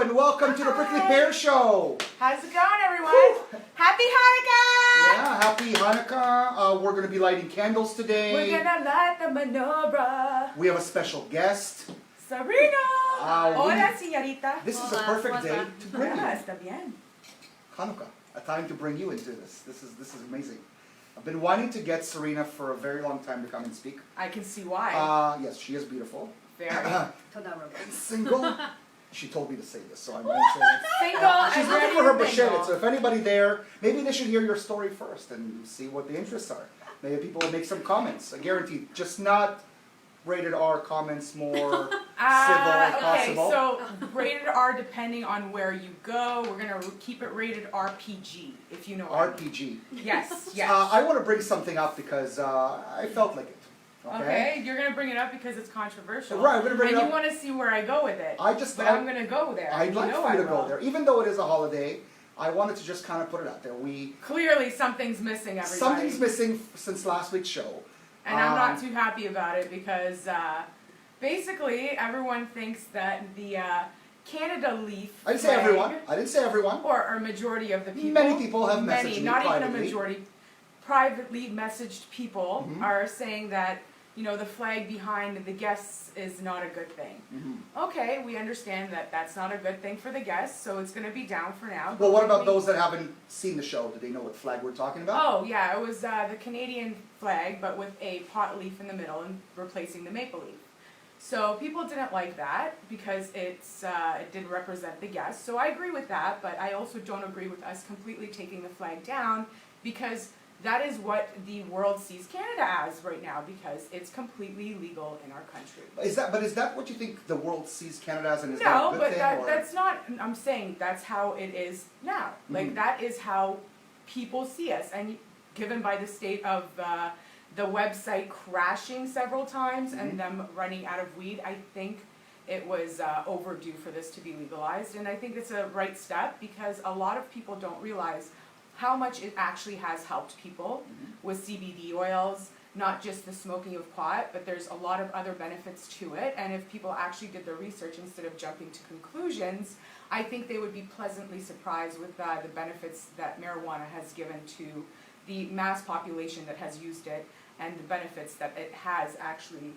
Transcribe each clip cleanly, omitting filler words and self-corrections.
and welcome to the Prickly Pear Show. How's it going, everyone? Happy Hanukkah! Yeah, happy Hanukkah. We're going to be lighting candles today. We're gonna light the menorah. We have a special guest. Serena! Hola, señorita. This is a perfect day to bring you. Está bien. Hanukkah, a time to bring you into this. This is amazing. I've been wanting to get Serena for a very long time to come and speak. I can see why. Yes, she is beautiful. Very. Single. She told me to say this, so I'm going to say that. Single. She's looking for her basheret, so if anybody there, maybe they should hear your story first and see what the interests are. Maybe people will make some comments. I guarantee, just not rated R comments, more civil if possible. Okay, so rated R depending on where you go. We're going to keep it rated RPG, if you know what RPG. I mean. Yes, yes. I want to bring something up because I felt like it. Okay, you're going to bring it up because it's controversial. Right, I'm going to bring it up. And you want to see where I go with it. I'm going to go there. I'd like for you to go there. Even though it is a holiday, I wanted to just kind of put it out there. Clearly something's missing, everybody. Something's missing since last week's show. And I'm not too happy about it because basically everyone thinks that the Canada leaf I didn't say everyone. I didn't say everyone. Or a majority of the people. Many people have messaged me not privately. even a majority. Privately messaged people are saying that, you know, the flag behind the guests is not a good thing. Okay, we understand that that's not a good thing for the guests, so it's going to be down for now. Well, what about those that haven't seen the show? Do they know what flag we're talking about? Oh, yeah, it was the Canadian flag, but with a pot leaf in the middle and replacing the maple leaf. So people didn't like that because it didn't represent the guests. So I agree with that, but I also don't agree with us completely taking the flag down because that is what the world sees Canada as right now because it's completely legal in our country. Is that what you think the world sees Canada as? And is no, that a good but thing, that's not. I'm saying that's how it is now. Like that is how people see us, and given by the state of the website crashing several times and them running out of weed, I think it was overdue for this to be legalized, and I think it's a right step because a lot of people don't realize how much it actually has helped people with CBD oils, not just the smoking of pot, but there's a lot of other benefits to it. And if people actually did their research instead of jumping to conclusions, I think they would be pleasantly surprised with the benefits that marijuana has given to the mass population that has used it and the benefits that it has actually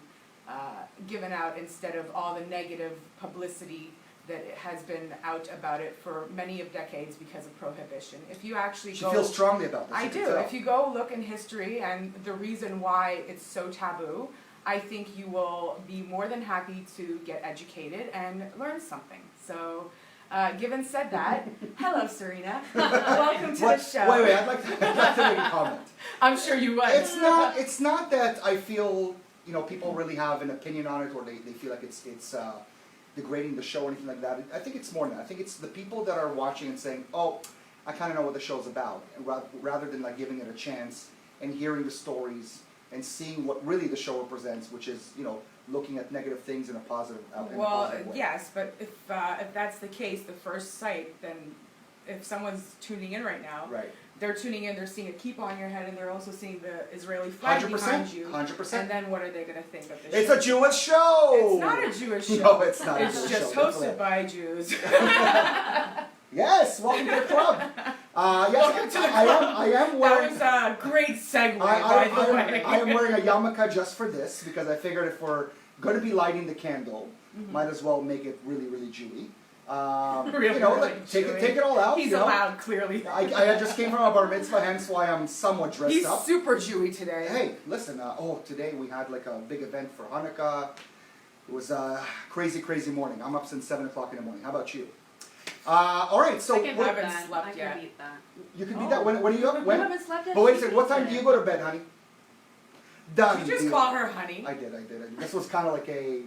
given out instead of all the negative publicity that it has been out about it for many of decades because of prohibition. If you actually She feels strongly about this. I do. If you go look in history and the reason why it's so taboo, I think you will be more than happy to get educated and learn something. So, given said that, hello Serena. Welcome to the show. Wait, I'd like to make a comment. I'm sure you would. It's not that I feel, people really have an opinion on it or they feel like it's degrading the show or anything like that. I think it's more than that. I think it's the people that are watching and saying, oh, I kind of know what the show's about, and rather than like giving it a chance and hearing the stories and seeing what really the show represents, which is, looking at negative things in a positive way. Yes, but if that's the case, the first sight, then if someone's tuning in right now, they're tuning in, they're seeing a kippah on your head, and they're also seeing the Israeli flag behind you. 100%. And then what are they going to think of this It's show? a Jewish show! It's not a Jewish show. No, it's not It's a Jewish just show, hosted by Jews. Yes, welcome to the club. Welcome to the club. I am wearing... That was a great segue, by the way. I am wearing a yarmulke just for this, because I figured if we're going to be lighting the candle, might as well make it really, really Jewy. Take it all out. He's allowed, clearly. I just came from a bar mitzvah, hence why I'm somewhat dressed up. He's super Jewy today. Hey, listen, today we had like a big event for Hanukkah. It was a crazy, crazy morning. I'm up since 7 o'clock in the morning. How about you? All right, so... I haven't slept yet. I can beat that. You can beat that? When are you up? When? I haven't slept yet. But wait a second, what time do you go to bed, honey? Done. Did you just call her honey? I did. This was kind of like a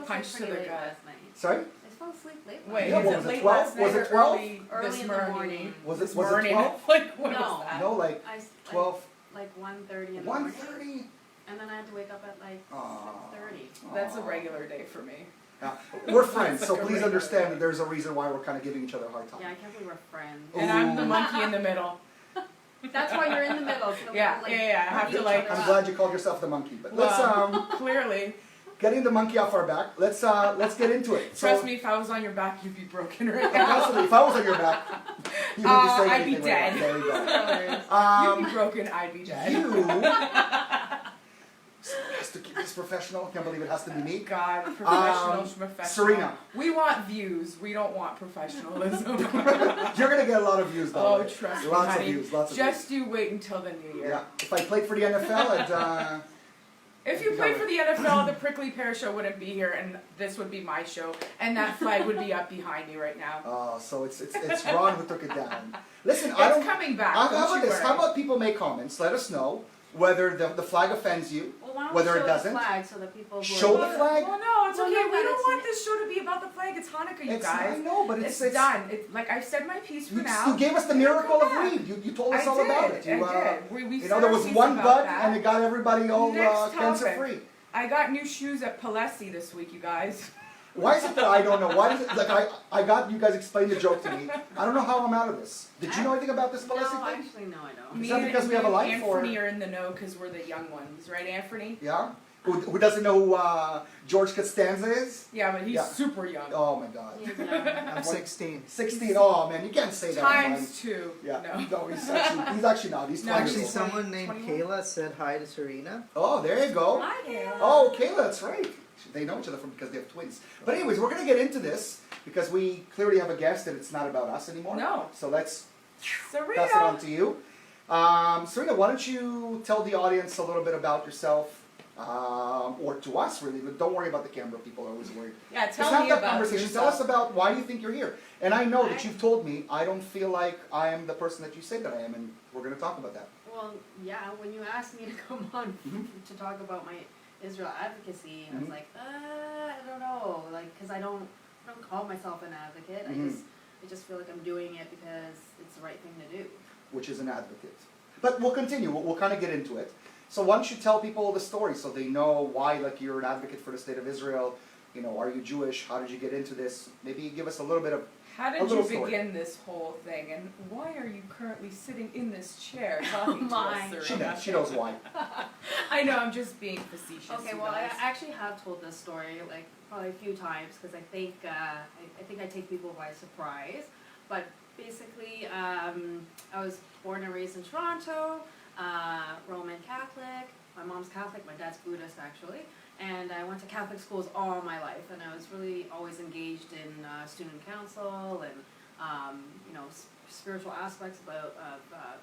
punch to the gut. Last night. Sorry? I fell asleep late. Wait, Yeah, was what it was it, late 12? last night Was it or 12? Early this in the morning. Was This it morning? 12? Like, what No. was that? No, like 12. Like 1:30 in the morning. 1:30? And then I had to wake up at like 6:30. That's a regular day for me. We're friends, so Like a please regular understand day. that there's a reason why we're kind of giving each other a hard time. Yeah, I can't believe we're friends. And I'm the monkey in the middle. That's why you're in the middle. So Yeah, I have to like... I'm glad you called yourself the monkey, but let's clearly. getting the monkey off our back, let's get into it. Trust So, me, if I was on your back, you'd be broken right now. possibly, if I was on your back, you wouldn't be saying I'd be anything right dead. now. There you go. You'd be broken, I'd be dead. You has to keep this professional. Can't believe it has to be me. God, professional. Serena. We want views. We don't want professionalism. You're gonna get a lot of views though. Oh, right? trust me, Lots honey. of views. Lots of Just you wait until the new views. year. Yeah. If I played for the NFL, If you played for the NFL, the Prickly Pear Show wouldn't be here, and this would be my show, and that flag would be up behind me right now. oh, so it's Ron who took it down. Listen, I don't. It's coming back. How don't about you this? worry. How about people make comments? Let us know whether the flag offends you. Well, why don't Whether we it show doesn't. the flag so that people who Show are the flag? Well, no, it's Well, okay. no, We but don't it's- want this show to be about the flag. It's Hanukkah, you guys. I know, but It's it's done. Like I've said my piece for You, now. you gave us the We're gonna miracle come of back. Reed. You told us I all did, about it. You, I did. We you said know, there our was piece one about bud, that. and it got everybody all Next cancer topic. free. I got new shoes at Palessi this week, you guys. Why is it that I don't know? Why is it like I got you guys explain the joke to me? I don't know how I'm out of this. Did you know anything about this No, Palessi thing? actually, no, I don't. Is that because we have a life, and or- Anthony are in the know because we're the young ones, right, Anthony? Yeah. Who doesn't know who George Costanza is? Yeah, but he's Yeah. super young. Oh my God. He's, I'm 16. 16. Oh man, you can't say that. man. Times two. Yeah. No. No, he's actually not. He's No, 20 Actually, years old. someone named 21? Kayla said hi to Serena. Oh, there you go. Hi, Kayla. Oh, Kayla, that's right. They know each other because they have twins. But anyways, we're going to get into this because we clearly have a guest and it's not about us anymore. No. So let's Serena. pass it on to you. Serena, why don't you tell the audience a little bit about yourself, or to us really, but don't worry about the camera, people are always worried. Yeah, Just tell have me that about conversation. yourself. Tell us about why you think you're here. And I know that I- you've told me I don't feel like I am the person that you say that I am, and we're going to talk about that. Well, yeah, when you asked me to come on Mhm. to talk about my Israel advocacy, I Mhm. was like, I don't know, like, because I don't call myself an advocate. Mhm. I just feel like I'm doing it because it's the right thing to do. Which is an advocate. But we'll continue. We'll kind of get into it. So why don't you tell people the story so they know why, like, you're an advocate for the state of Israel? You know, are you Jewish? How did you get into this? Maybe give us a little bit of. How A did you little story. begin this whole thing, and why are you currently sitting in this chair talking to my. us, She Serena? knows. She knows why. I know, I'm just being facetious. Okay, you well, I guys. actually have told this story like probably a few times because I think I take people by surprise. But basically, I was born and raised in Toronto, Roman Catholic. My mom's Catholic, my dad's Buddhist actually, and I went to Catholic schools all my life, and I was really always engaged in student council and spiritual aspects of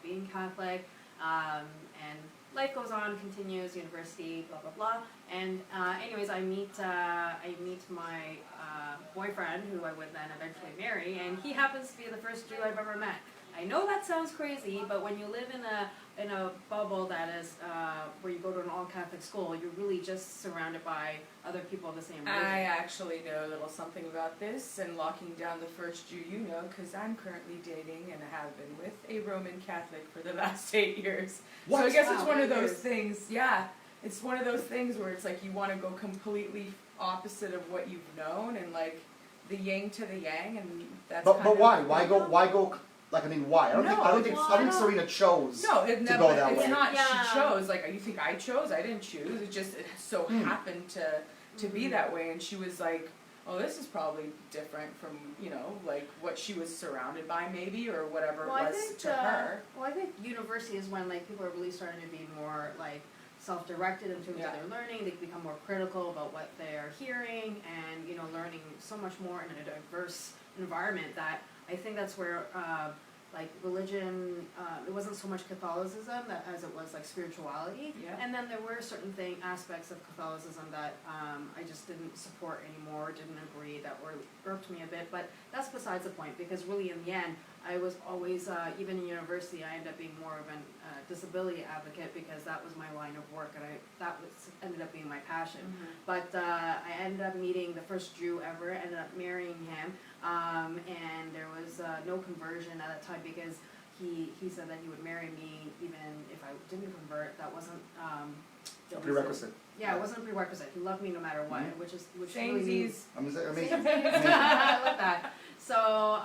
being Catholic. And life goes on, continues, university, blah blah blah. And anyways, I meet my boyfriend, who I would then eventually marry, and he happens to be the first Jew I've ever met. I know that sounds crazy, but when you live in a bubble that is where you go to an all Catholic school, you're really just surrounded by other people of the same religion. I actually know a little something about this and locking down the first Jew you know, because I'm currently dating and have been with a Roman Catholic for the last 8 years. What? So I guess Wow, it's one of 8 those years. things, yeah, it's one of those things where it's like you want to go completely opposite of what you've known and like the yin to the yang, and that's But kind of- why? Why go? Like, I mean, why? I don't No, think well, I think I don't- Serena chose. No, it to never. go that It's way. not. Yeah. She chose. Like you think I chose? I didn't choose. It just so happened to be that way. And she was like, "Oh, this is probably different from like what she was surrounded by, maybe, or whatever Well, it I was think, to her." Well, I think university is when like people are really starting to be more like self-directed in terms Yeah. of their learning. They become more critical about what they are hearing, and learning so much more in a diverse environment. That I think that's where like religion, it wasn't so much Catholicism as it was like spirituality. Yeah. And then there were certain aspects of Catholicism that I just didn't support anymore, didn't agree, that were irked me a bit. But that's besides the point, because really in the end, I was always, even in university, I ended up being more of a disability advocate because that was my line of work, and ended up being my passion. But I ended up meeting the first Jew ever, ended up marrying him, and there was no conversion at that time because he said that he would marry me even if I didn't convert. That wasn't A prerequisite. Yeah, it wasn't a prerequisite. He loved me no matter what, Mhm. which really means. Samesies. Amazing. I love that. So,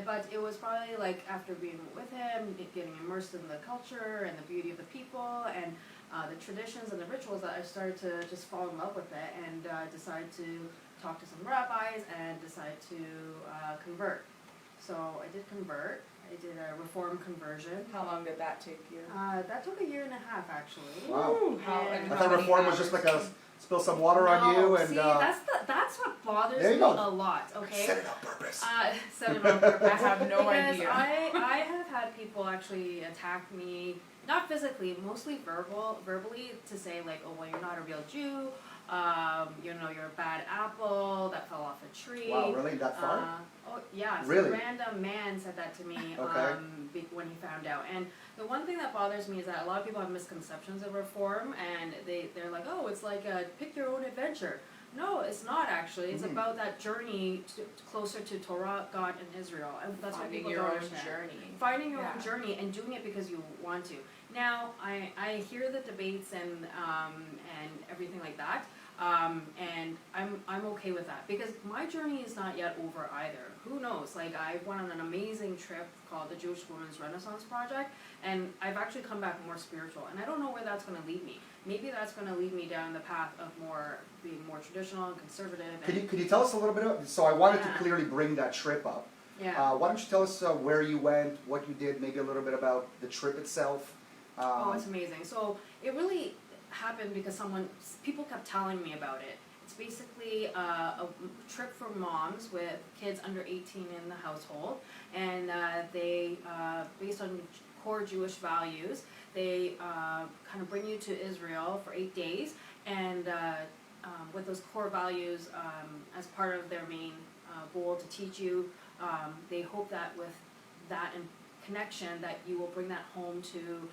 but it was probably like after being with him, getting immersed in the culture and the beauty of the people, and the traditions and the rituals that I started to just fall in love with it and decided to talk to some rabbis and decide to convert. So I did convert. I did a reform conversion. How long did that take you? That took 1.5 years actually. Wow. Ooh, And I how thought many reform was just hours? like a spill some water on you and see, that's what bothers there you me go. a lot. Okay. set it on purpose. Set it on purpose. I have no Because idea. I have had people actually attack me, not physically, mostly verbally, to say like, oh well, you're not a real Jew. You know, you're a bad apple that fell off a tree. Wow, really? That far? Oh yeah, Really? some random man said that to me Okay. when he found out. And the one thing that bothers me is that a lot of people have misconceptions of reform, and they're like, oh, it's like a pick your own adventure. No, it's not actually. It's Mhm. about that journey closer to Torah, God, and Israel, and that's what Finding people your don't own understand. journey. Finding your own Yeah. journey and doing it because you want to. Now, I hear the debates and everything like that, and I'm okay with that because my journey is not yet over either. Who knows? Like I went on an amazing trip called the Jewish Women's Renaissance Project, and I've actually come back more spiritual, and I don't know where that's going to lead me. Maybe that's going to lead me down the path of being more traditional and conservative. Could you tell us a little bit about, so I wanted to Yeah. clearly bring that trip up. Yeah. Why don't you tell us where you went, what you did, maybe a little bit about the trip itself. Oh, it's amazing. So it really happened because people kept telling me about it. It's basically a trip for moms with kids under 18 in the household, and they, based on core Jewish values, they kind of bring you to Israel for 8 days, and with those core values as part of their main goal to teach you, they hope that with that connection that you will bring that home to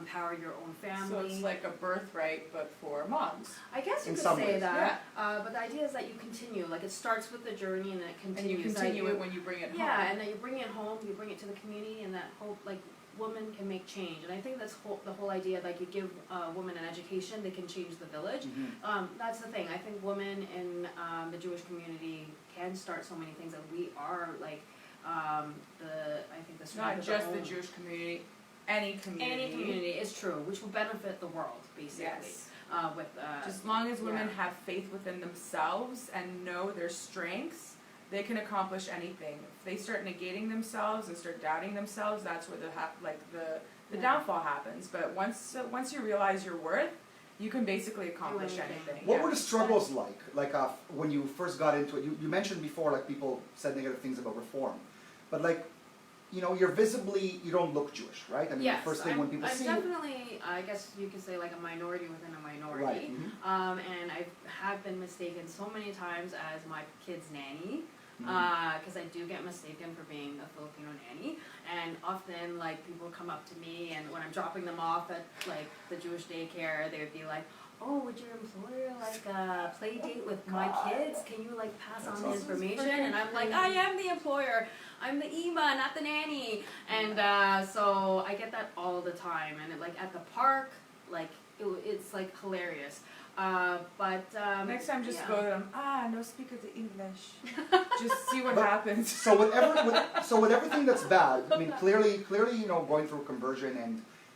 power your own family. So it's like a birthright, but for moms. I guess you In could some say ways. that, but the idea is that you continue. Like it starts with the journey and then it And continues. you that continue it when you bring it home. Yeah, and then you bring it home, you bring it to the community, and that hope, like, women can make change. And I think that's the whole idea, like, you give women an education, they can change the village. Mhm. That's the thing. I think women in the Jewish community can start so many things, and we are, like, I think the Not strength of just our the own- Jewish community, any community. Any community is true, which will benefit the world, basically. Yes. With Just as long as women yeah. have faith within themselves and know their strengths, they can accomplish anything. If they start negating themselves and start doubting themselves, that's where the Yeah. downfall happens. But once you realize your worth, you can basically accomplish anything. anything. What Yeah. were the struggles like? Like when you first got into it, you mentioned before like people said negative things about reform, but like, you know, you don't look Jewish, right? I mean, Yes, the first thing when people I'm see you, definitely, I guess you could say, like a minority within a minority. right? Mhm. And I have been mistaken so many times as my kid's nanny, Mhm. because I do get mistaken for being a Filipino nanny. And often, like, people come up to me, and when I'm dropping them off at, like, the Jewish daycare, they would be like, oh, would your employer like a play date with my kids? Can you, like, pass That's on the awesome. information? Freaking And I'm like, crazy. I am the employer. I'm the Ima, not the nanny. And so I get that all the time. And, like, at the park, like, it's, like, hilarious. But Next time, just yeah. go to them. No speak of the English. Just see what But- happens. So with everything that's bad, I mean, clearly, you know, going through conversion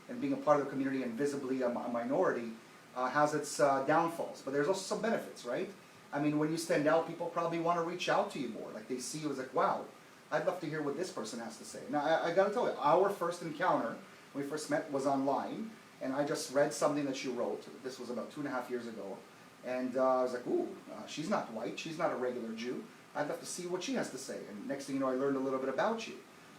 and being a part of the community and visibly a minority has its downfalls. But there's also some benefits, right? I mean, when you stand out, people probably want to reach out to you more. Like they see you as like, wow, I'd love to hear what this person has to say. Now, I got to tell you, our first encounter when we first met was online, and I just read something that she wrote. This was about 2.5 years ago, and I was like, ooh, she's not white, she's not a regular Jew. I'd love to see what she has to say. And next thing you know, I learned a little bit about you.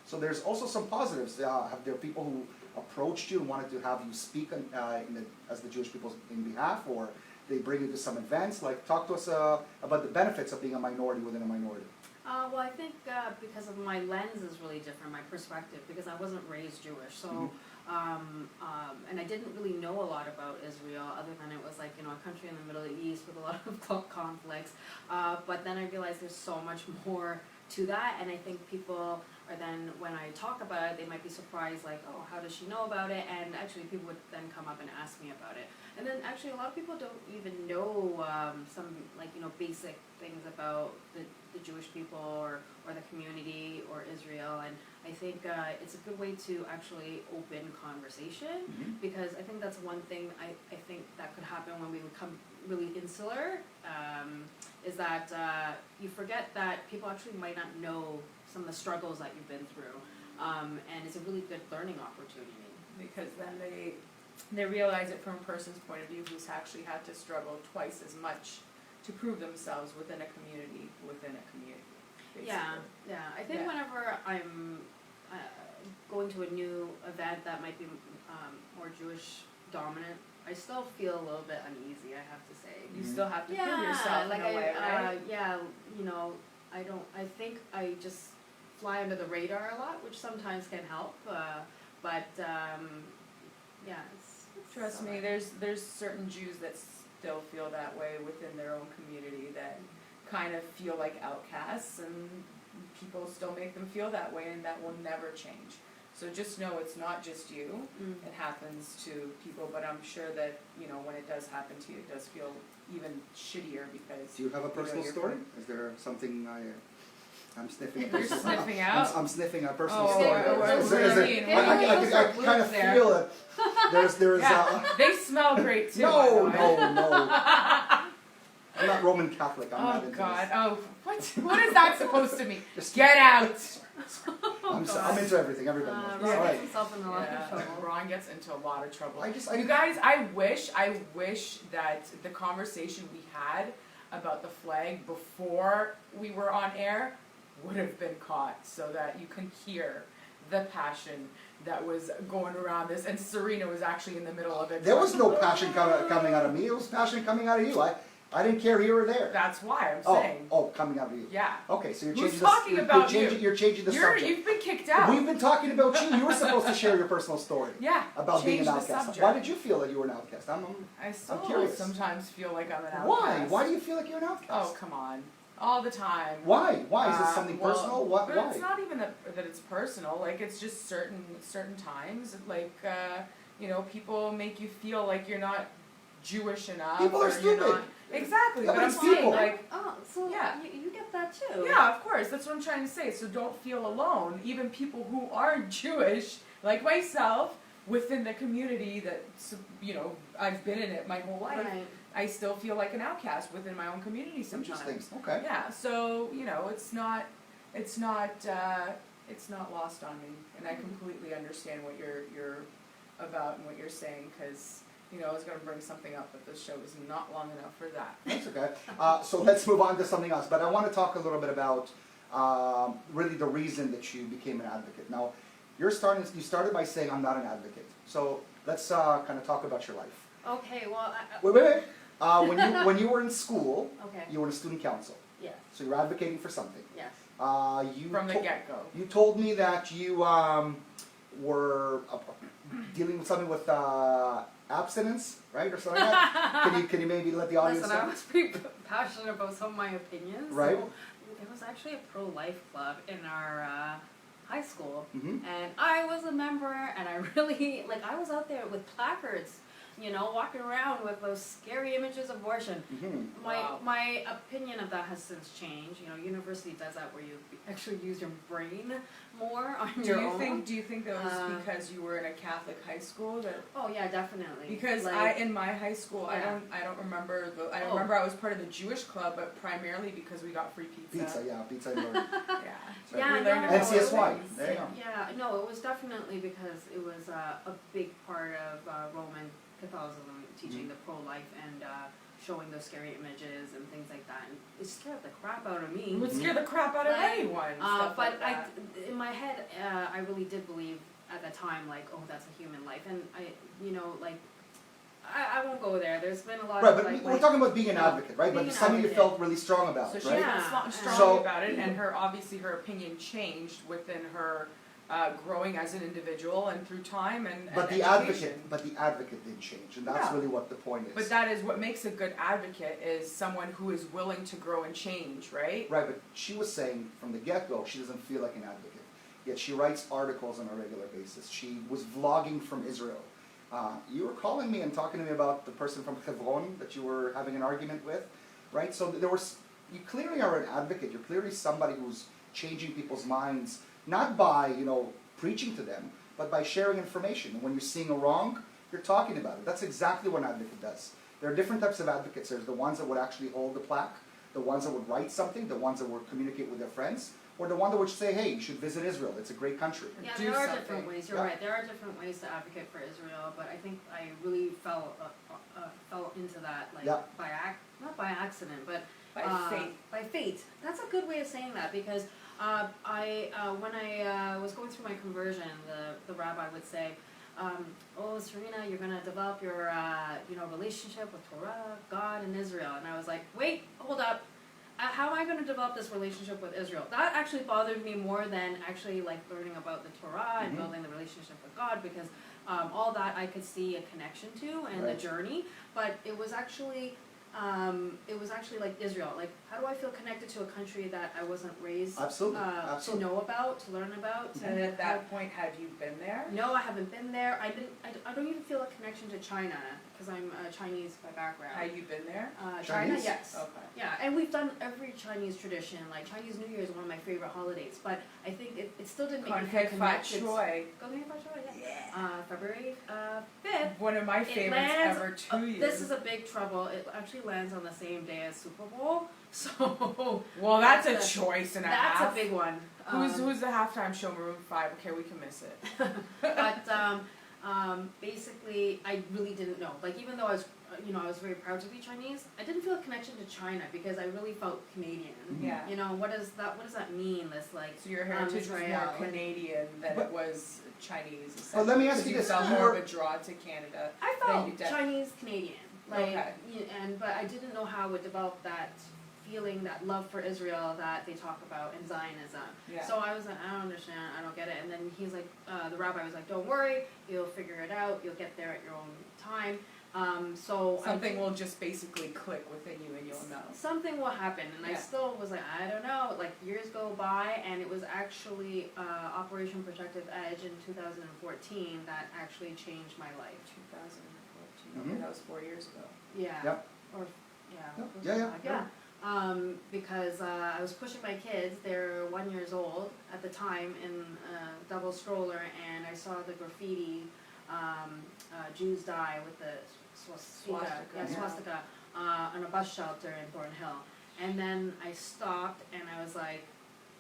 So there's also some positives. Have there people who approached you and wanted to have you speak as the Jewish people's in behalf, or they bring you to some events? Like, talk to us about the benefits of being a minority within a minority. Well, I think because of my lens is really different, my perspective, because I wasn't raised Jewish, so, and I didn't really know a lot about Israel, other than it was like, you know, a country in the Middle East with a lot of conflicts, but then I realized there's so much more to that, and I think people are then, when I talk about it, they might be surprised, like, oh, how does she know about it? And actually people would then come up and ask me about it. And then actually a lot of people don't even know some, like, you know, basic things about the Jewish people or the community or Israel, and I think it's a good way to actually open conversation, because I think that's one thing I think that could happen when we become really insular, is that you forget that people actually might not know some of the struggles that you've been through, and it's a really good learning opportunity. Because then they realize it from a person's point of view who's actually had to struggle twice as much to prove themselves within a community, basically. Yeah. I think Yeah. whenever I'm going to a new event that might be more Jewish dominant, I still feel a little bit uneasy, I have to say. You still have to prove yourself like in a way, right? you know, I think I just fly under the radar a lot, which sometimes can help, but it's Trust me, there's certain Jews that still feel that way within their own community, that kind of feel like outcasts, and people still make them feel that way, and that will never change. So just know it's not just you. It happens to people, but I'm sure that, you know, when it does happen to you, it does feel even shittier because... Do you have a personal you're story? Is there something I'm sniffing? You're sniffing out? I'm sniffing a personal Oh, story. what do you mean? I kind of feel it. There's Yeah, they smell great too. no, by the way. no. I'm not Roman Catholic. I'm not Oh into God! this. Oh, what is that supposed to mean? Just- Get out! I'm into everything. Everybody knows. Ron All gets right. himself in a lot of trouble. Ron gets into a lot of trouble. I You guys, I wish that the conversation we had about the flag before we were on air would have been caught, so that you can hear the passion that was going around this, and Serena was actually in the middle of it. There was no passion coming out of me. It was passion coming out of you. I didn't care here or there. That's why I'm Oh, saying. coming out of you. Yeah. Okay, so you're Who's changing talking the, about you're you? changing, you're changing the subject. You've been kicked out. We've been talking about you. You were supposed to share your personal story Yeah. about being change an the outcast. subject. Why did you feel that you were an outcast? I still curious. sometimes feel like I'm an outcast. Why? Why do you feel like you're an outcast? Oh, come on. All the time. Why? Why? Is this something Well, personal? What? But Why? it's not even that it's personal. Like, it's just certain times. Like, you know, people make you feel like you're not Jewish enough. People are or stupid. You're not, exactly. Yeah, but but I'm it's saying, people. like, Oh, so Yeah. you get that too? yeah, of course. That's what I'm trying to say. So don't feel alone. Even people who aren't Jewish, like myself, within the community that, you know, I've been in it my whole life, Right. I still feel like an outcast within my own community sometimes. Interesting. Okay. Yeah, so, you know, it's not lost on me, and I completely understand what you're about and what you're saying, because, you know, I was going to bring something up, but this show is not long enough for that. That's okay. So let's move on to something else. But I want to talk a little bit about really the reason that you became an advocate. Now, you started by saying I'm not an advocate. So let's kind of talk about your life. Okay, well, Wait. When you were in school, okay, you were in a student council. yes, So you're advocating for something. yes. From the get-go. You told me that you were dealing with something with abstinence, right, or something like that. Can you maybe let the audience Listen, I know? was pretty passionate about some of my opinions. Right. So there was actually a pro-life club in our high school, Mhm. and I was a member, and I really, like, I was out there with placards, you know, walking around with those scary images of abortion. Mhm. Wow. My opinion of that has since changed. You know, university does that where you actually use your brain more on Do your you own. think that was because you were in a Catholic high school that? Oh yeah, definitely. Because like, in my high school, Yeah. I don't remember I Oh. remember I was part of the Jewish club, but primarily because we got free pizza. Pizza and learning. Yeah. Yeah, we learned no, a couple of NCSY. things. There you go. Yeah, no, it was definitely because it was a big part of Roman Catholicism, teaching the pro-life and showing those scary images and things like that. And it scared the crap out of me. It would scare the crap out of Like, anyone. Stuff but like that. in my head, I really did believe at the time, like, oh, that's a human life. And you know, like, I won't go there. There's been a lot Right, of, but like, we're talking about being an advocate, right? being But an something you advocate. felt really strong about, So she right? Yeah. felt strongly So- about it, and obviously her opinion changed within her growing as an individual and through time and But the education. advocate didn't change, and that's No. really what the point is. But that is what makes a good advocate, is someone who is willing to grow and change, right? Right, but she was saying from the get-go she doesn't feel like an advocate. Yet she writes articles on a regular basis. She was vlogging from Israel. You were calling me and talking to me about the person from Hebron that you were having an argument with, right? So you clearly are an advocate. You're clearly somebody who's changing people's minds, not by, preaching to them, but by sharing information. And when you're seeing a wrong, you're talking about it. That's exactly what an advocate does. There are different types of advocates. There's the ones that would actually hold the plaque, the ones that would write something, the ones that would communicate with their friends, or the one that would say, hey, you should visit Israel. It's a great country. Yeah, Do there are something. different ways. You're Yeah. right. There are different ways to advocate for Israel, but I think I really fell into that Yeah. not by accident, but By faith. By fate. That's a good way of saying that, because when I was going through my conversion, the rabbi would say, "Oh, Serena, you're gonna develop your relationship with Torah, God, and Israel." And I was like, "Wait, hold up. How am I going to develop this relationship with Israel?" That actually bothered me more than actually like learning about the Torah and Mhm. building the relationship with God, because all that I could see a connection to and the Right. journey. But it was actually like Israel. Like, how do I feel connected to a country that I wasn't raised Absolutely, to absolutely. know about, to learn about? And at that point, had you been there? No, I haven't been there. I don't even feel a connection to China, because I'm Chinese by background. Had you been there? China, Chinese? yes. Okay. Yeah, and we've done every Chinese tradition. Like Chinese New Year is one of my favorite holidays, but I think it still didn't make me feel Konghei Fat connected. Choi. Konghei Fat Choi, yeah. February 5th. One of my It favorites lands. ever, 2 years. This is a big trouble. It actually lands on the same day as Super Bowl, so Well, that's a that's choice and a that's half. a big one. Who's the halftime show? Maroon 5. Okay, we can miss it. But basically, I really didn't know. Like, even though I was very proud to be Chinese, I didn't feel a connection to China because I really felt Canadian. Yeah. What does that mean? This like So your heritage was Israel more and- Canadian than But- it was Chinese. But let me ask Because you this, felt you more were- of a draw to Canada. I Then felt you did. Chinese Canadian. Like, Okay. but I didn't know how I would develop that feeling, that love for Israel that they talk about in Zionism. Yeah. So I was like, I don't understand, I don't get it. And then he's like, the rabbi was like, don't worry, you'll figure it out, you'll get there at your own time. So Something will just basically click within you and you'll know. something will happen, and I Yeah. still was like, I don't know. Like, years go by, and it was actually Operation Protective Edge in 2014 that actually changed my life. 2014. Mhm. Okay, that was 4 years ago. Yeah. Yep. Or yeah. Yep. it was Yeah, yeah, five, yeah. Because I was pushing my kids. They're 1 year old at the time in a double stroller, and I saw the graffiti. Jews die with the swastika. Yeah, Yeah. swastika on a bus shelter in Thornhill. And then I stopped, and I was like,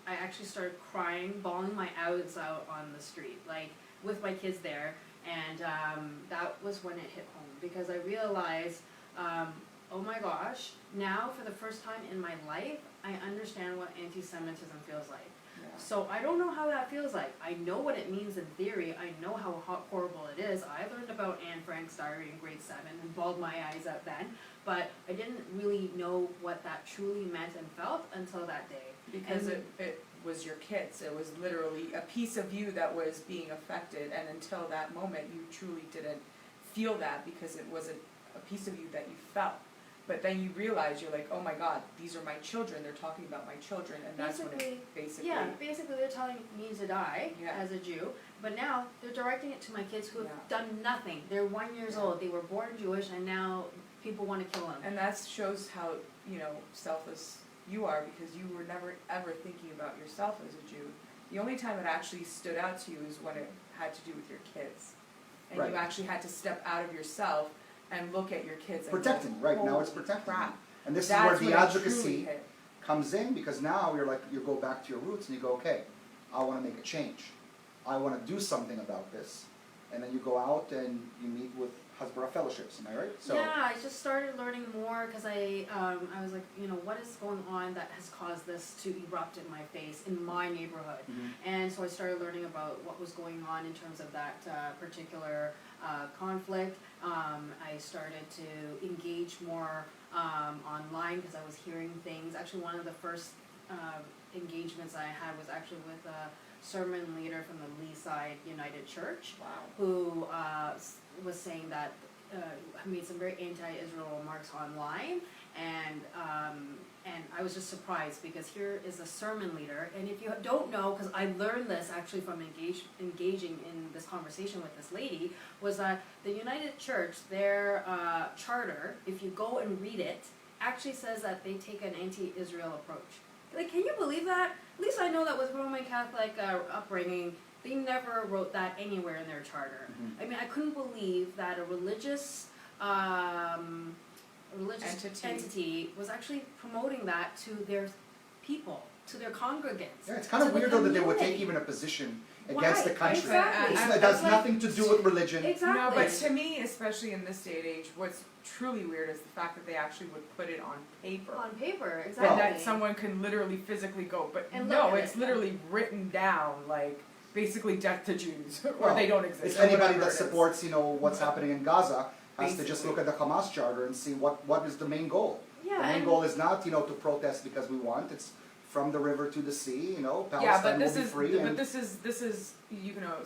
I actually started crying, bawling my eyes out on the street, like with my kids there. And that was when it hit home, because I realized, oh my gosh, now for the first time in my life, I understand what anti-Semitism feels like. Yeah. So I don't know how that feels like. I know what it means in theory. I know how horrible it is. I learned about Anne Frank's diary in grade 7 and bawled my eyes out then. But I didn't really know what that truly meant and felt until that day. Because And- it was your kids. It was literally a piece of you that was being affected, and until that moment you truly didn't feel that because it wasn't a piece of you that you felt. But then you realize, you're like, oh my God, these are my children, they're talking about my children, and that's when it basically... Yeah, basically they're telling me to die Yeah. as a Jew, but now they're directing it to my kids who have Yeah. done nothing. They're 1 year Yeah. old. They were born Jewish, and now people want to kill them. And that shows how, selfless you are, because you were never ever thinking about yourself as a Jew. The only time it actually stood out to you is when it had to do with your kids. And Right. you actually had to step out of yourself and look at your kids and Protecting, go, right, now it's "Holy protecting crap." them. And this That's is where when the it truly advocacy hit. comes in, because now you go back to your roots and you go, okay, I want to make a change. I want to do something about this. And then you go out and you meet with Hasbara fellowships, am I right? So, Yeah, I just started learning more because I was like, what is going on that has caused this to erupt in my face in my neighborhood? Mhm. And so I started learning about what was going on in terms of that particular conflict. I started to engage more online because I was hearing things. Actually, one of the first engagements engagements I had was actually with a sermon leader from the Lee Side United Church, Wow. who was saying that made some very anti-Israel remarks online, and I was just surprised because here is a sermon leader, and if you don't know, because I learned this actually from engaging in this conversation with this lady, was that the United Church, their charter, if you go and read it, actually says that they take an anti-Israel approach. Like, can you believe that? At least I know that with Roman Catholic upbringing, they never wrote that anywhere in their charter. Mm-hmm. I mean, I couldn't believe that a religious entity was actually promoting that to their people, to their congregants. Yeah, it's kind of to the weird though that they would community. take even a position against the country. Exactly. It has nothing to do with religion. Exactly. No, but to me, especially in this day and age, what's truly weird is the fact that they actually would put it on paper. On paper, exactly. And that someone can literally physically go, but And no, look at it's it. literally written down, like, basically death to Jews, or Well, they don't exist. It's or anybody whatever that it is. supports, what's happening in Gaza has to just Basically. look at the Hamas charter and see what is the main goal. Yeah, The main and- goal is not, to protest because we want. It's from the river to the sea. Palestine Yeah, but this will be is, free. but and this is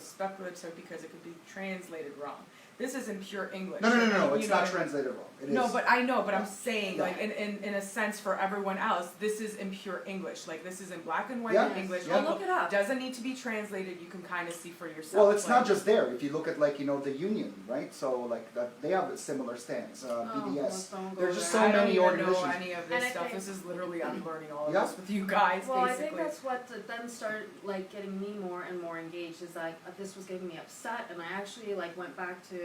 speculative because it could be translated wrong. This is in pure English. no, You it's know not what I mean? translated wrong. It No, is. but I know, but I'm Yeah. saying, Yeah. like, in a sense for everyone else, this is in pure English. Like, this is in black and white Yeah. in English. Yeah. Well, look it up. Doesn't need to be translated. You can kind of see for yourself. Well, it's like, not just there. If you look at the union, right? So that they have a similar stance. well, BDS. don't go There's just there. so I don't many even organizations. know any of this And I stuff. think- This is literally I'm learning all of Yeah. this with you guys, Well, basically. I think that's what then started getting me more and more engaged. Is like this was getting me upset, and I actually went back to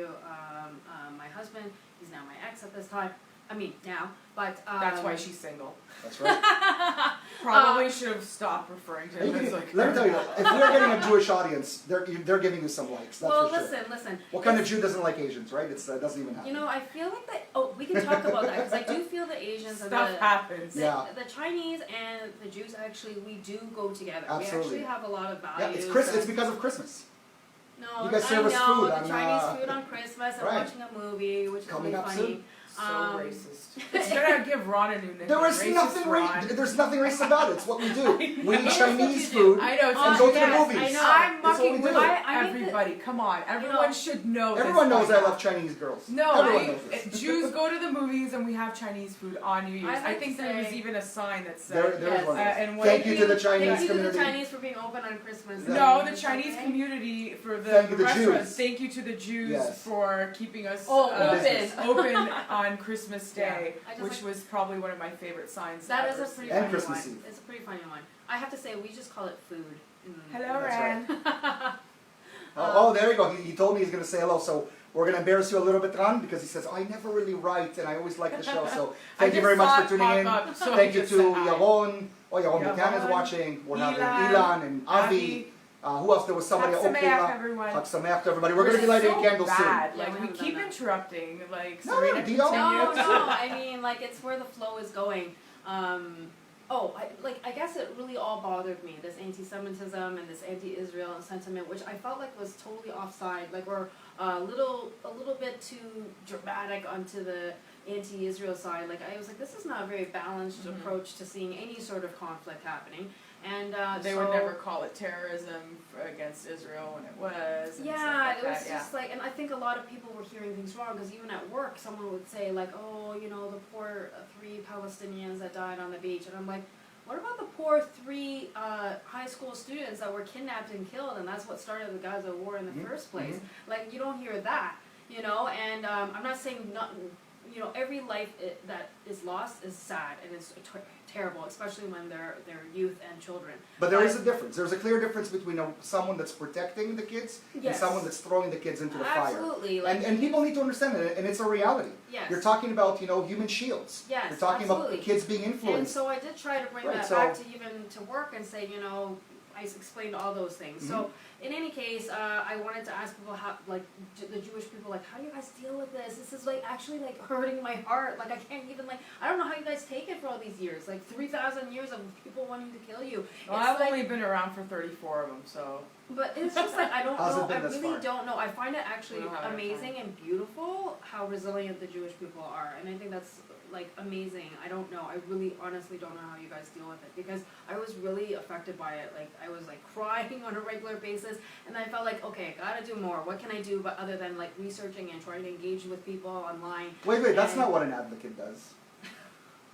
my husband. He's now my ex at this time. I mean now, but That's why she's single. That's right. Probably should have stopped referring to Let him me as like. tell you, if we're getting a Jewish audience, they're giving you some likes. That's well, for sure. listen. What kind of Jew doesn't like Asians, right? It doesn't even happen. I feel like that. Oh, we can talk about that because I do feel the Asians and Stuff the happens. Yeah. the Chinese and the Jews actually we do go together. Absolutely. We actually have a lot of Yeah, values. it's because of Christmas. No, You guys serve I us know, food the on, Chinese food on Christmas and right. watching a movie, which is Coming really up funny. soon. So racist. Um, It's gonna give Ron a new nickname. There was Racist nothing Ron. there's nothing racist about it. It's what we do. We eat know. Chinese food I know. It's and go to the yes, movies. I know. I'm That's what mucking we with do. I think that- everybody. Come on, everyone should know. Everyone this knows by I now. love Chinese girls. No, Everyone knows this. Jews go to the movies and we have Chinese food on New Year's. I'd like I think to there was say- even a sign that There said. is Yes. one. and one Thank you to the Chinese Thank you to community. the Chinese for being open on Christmas. Yeah. No, the Day. Chinese Okay. community for the Thank you to restaurants. Jews. Thank you to the Jews Yes. for keeping us Open. open on Christmas Day, Yeah. I just which was probably one of my favorite signs. That I've is a ever pretty seen. And funny Christmas one. Eve. It's a pretty funny one. I have to say, we just call it food. Hello, That's Ran. Oh, there you go. He told me he's going to say hello. So we're going to embarrass you a little bit, Ran, because he says, I never really write and I always like the show. So thank you very much for tuning in. Thank you to Yaron. Oh, Yaron Buchanan is Yaron, watching. We're having Ilan, Ilan and Avi. Who else? There was somebody. Chag Sameach, Kayla. everyone. Chag Sameach to everybody. We're going to be lighting so candles soon. bad. Yeah, Like we we haven't keep done that. interrupting. Like No, Serena, no, continue. No, I mean, it's where the flow is going. I guess it really all bothered me, this anti-Semitism and this anti-Israel sentiment, which I felt like was totally offside, or a little bit too dramatic onto the anti-Israel side. I was like, this is not a very balanced Mhm. approach to seeing any sort of conflict happening. And They so, would never call it terrorism against Israel when it was. And yeah, stuff like it was that, just and I think a lot of people were hearing things wrong because even at work, someone would say oh, the poor 3 Palestinians that died on the beach, and I'm like, what about the poor 3 high school students that were kidnapped and killed, and that's what started the Gaza war in the Mhm, first place? You don't hear that, and I'm not saying not, every life that is lost is sad and it's terrible, especially when they're youth and children. But there is a difference. There's a clear difference between someone that's protecting the kids and Yes. someone that's throwing the kids into the fire. Absolutely, And people need to understand it, and it's a reality. yes. You're talking about, human shields. Yes, You're talking absolutely. about kids being And influenced. so I did try to bring Right, that so- back to even to work and say, I explained all those things. Mm-hmm. So in any case, I wanted to ask people how, the Jewish people, how do you guys deal with this? This is actually hurting my heart. I can't even I don't know how you guys take it for all these years, 3,000 years of people wanting to kill you. Well, It's I've only been around for 34 of them, so. But it's just I don't How's it know. been I this really far? don't know. I find it actually We don't have enough amazing and beautiful how resilient the Jewish people are, and I think that's like amazing. I don't know. I really honestly don't know how you guys deal with it, because I was really affected by it. Like I was like crying on a regular basis, and I felt like, okay, I gotta do more. What can I do but other than like researching and trying to engage with people online? Wait, that's And- not what an advocate does.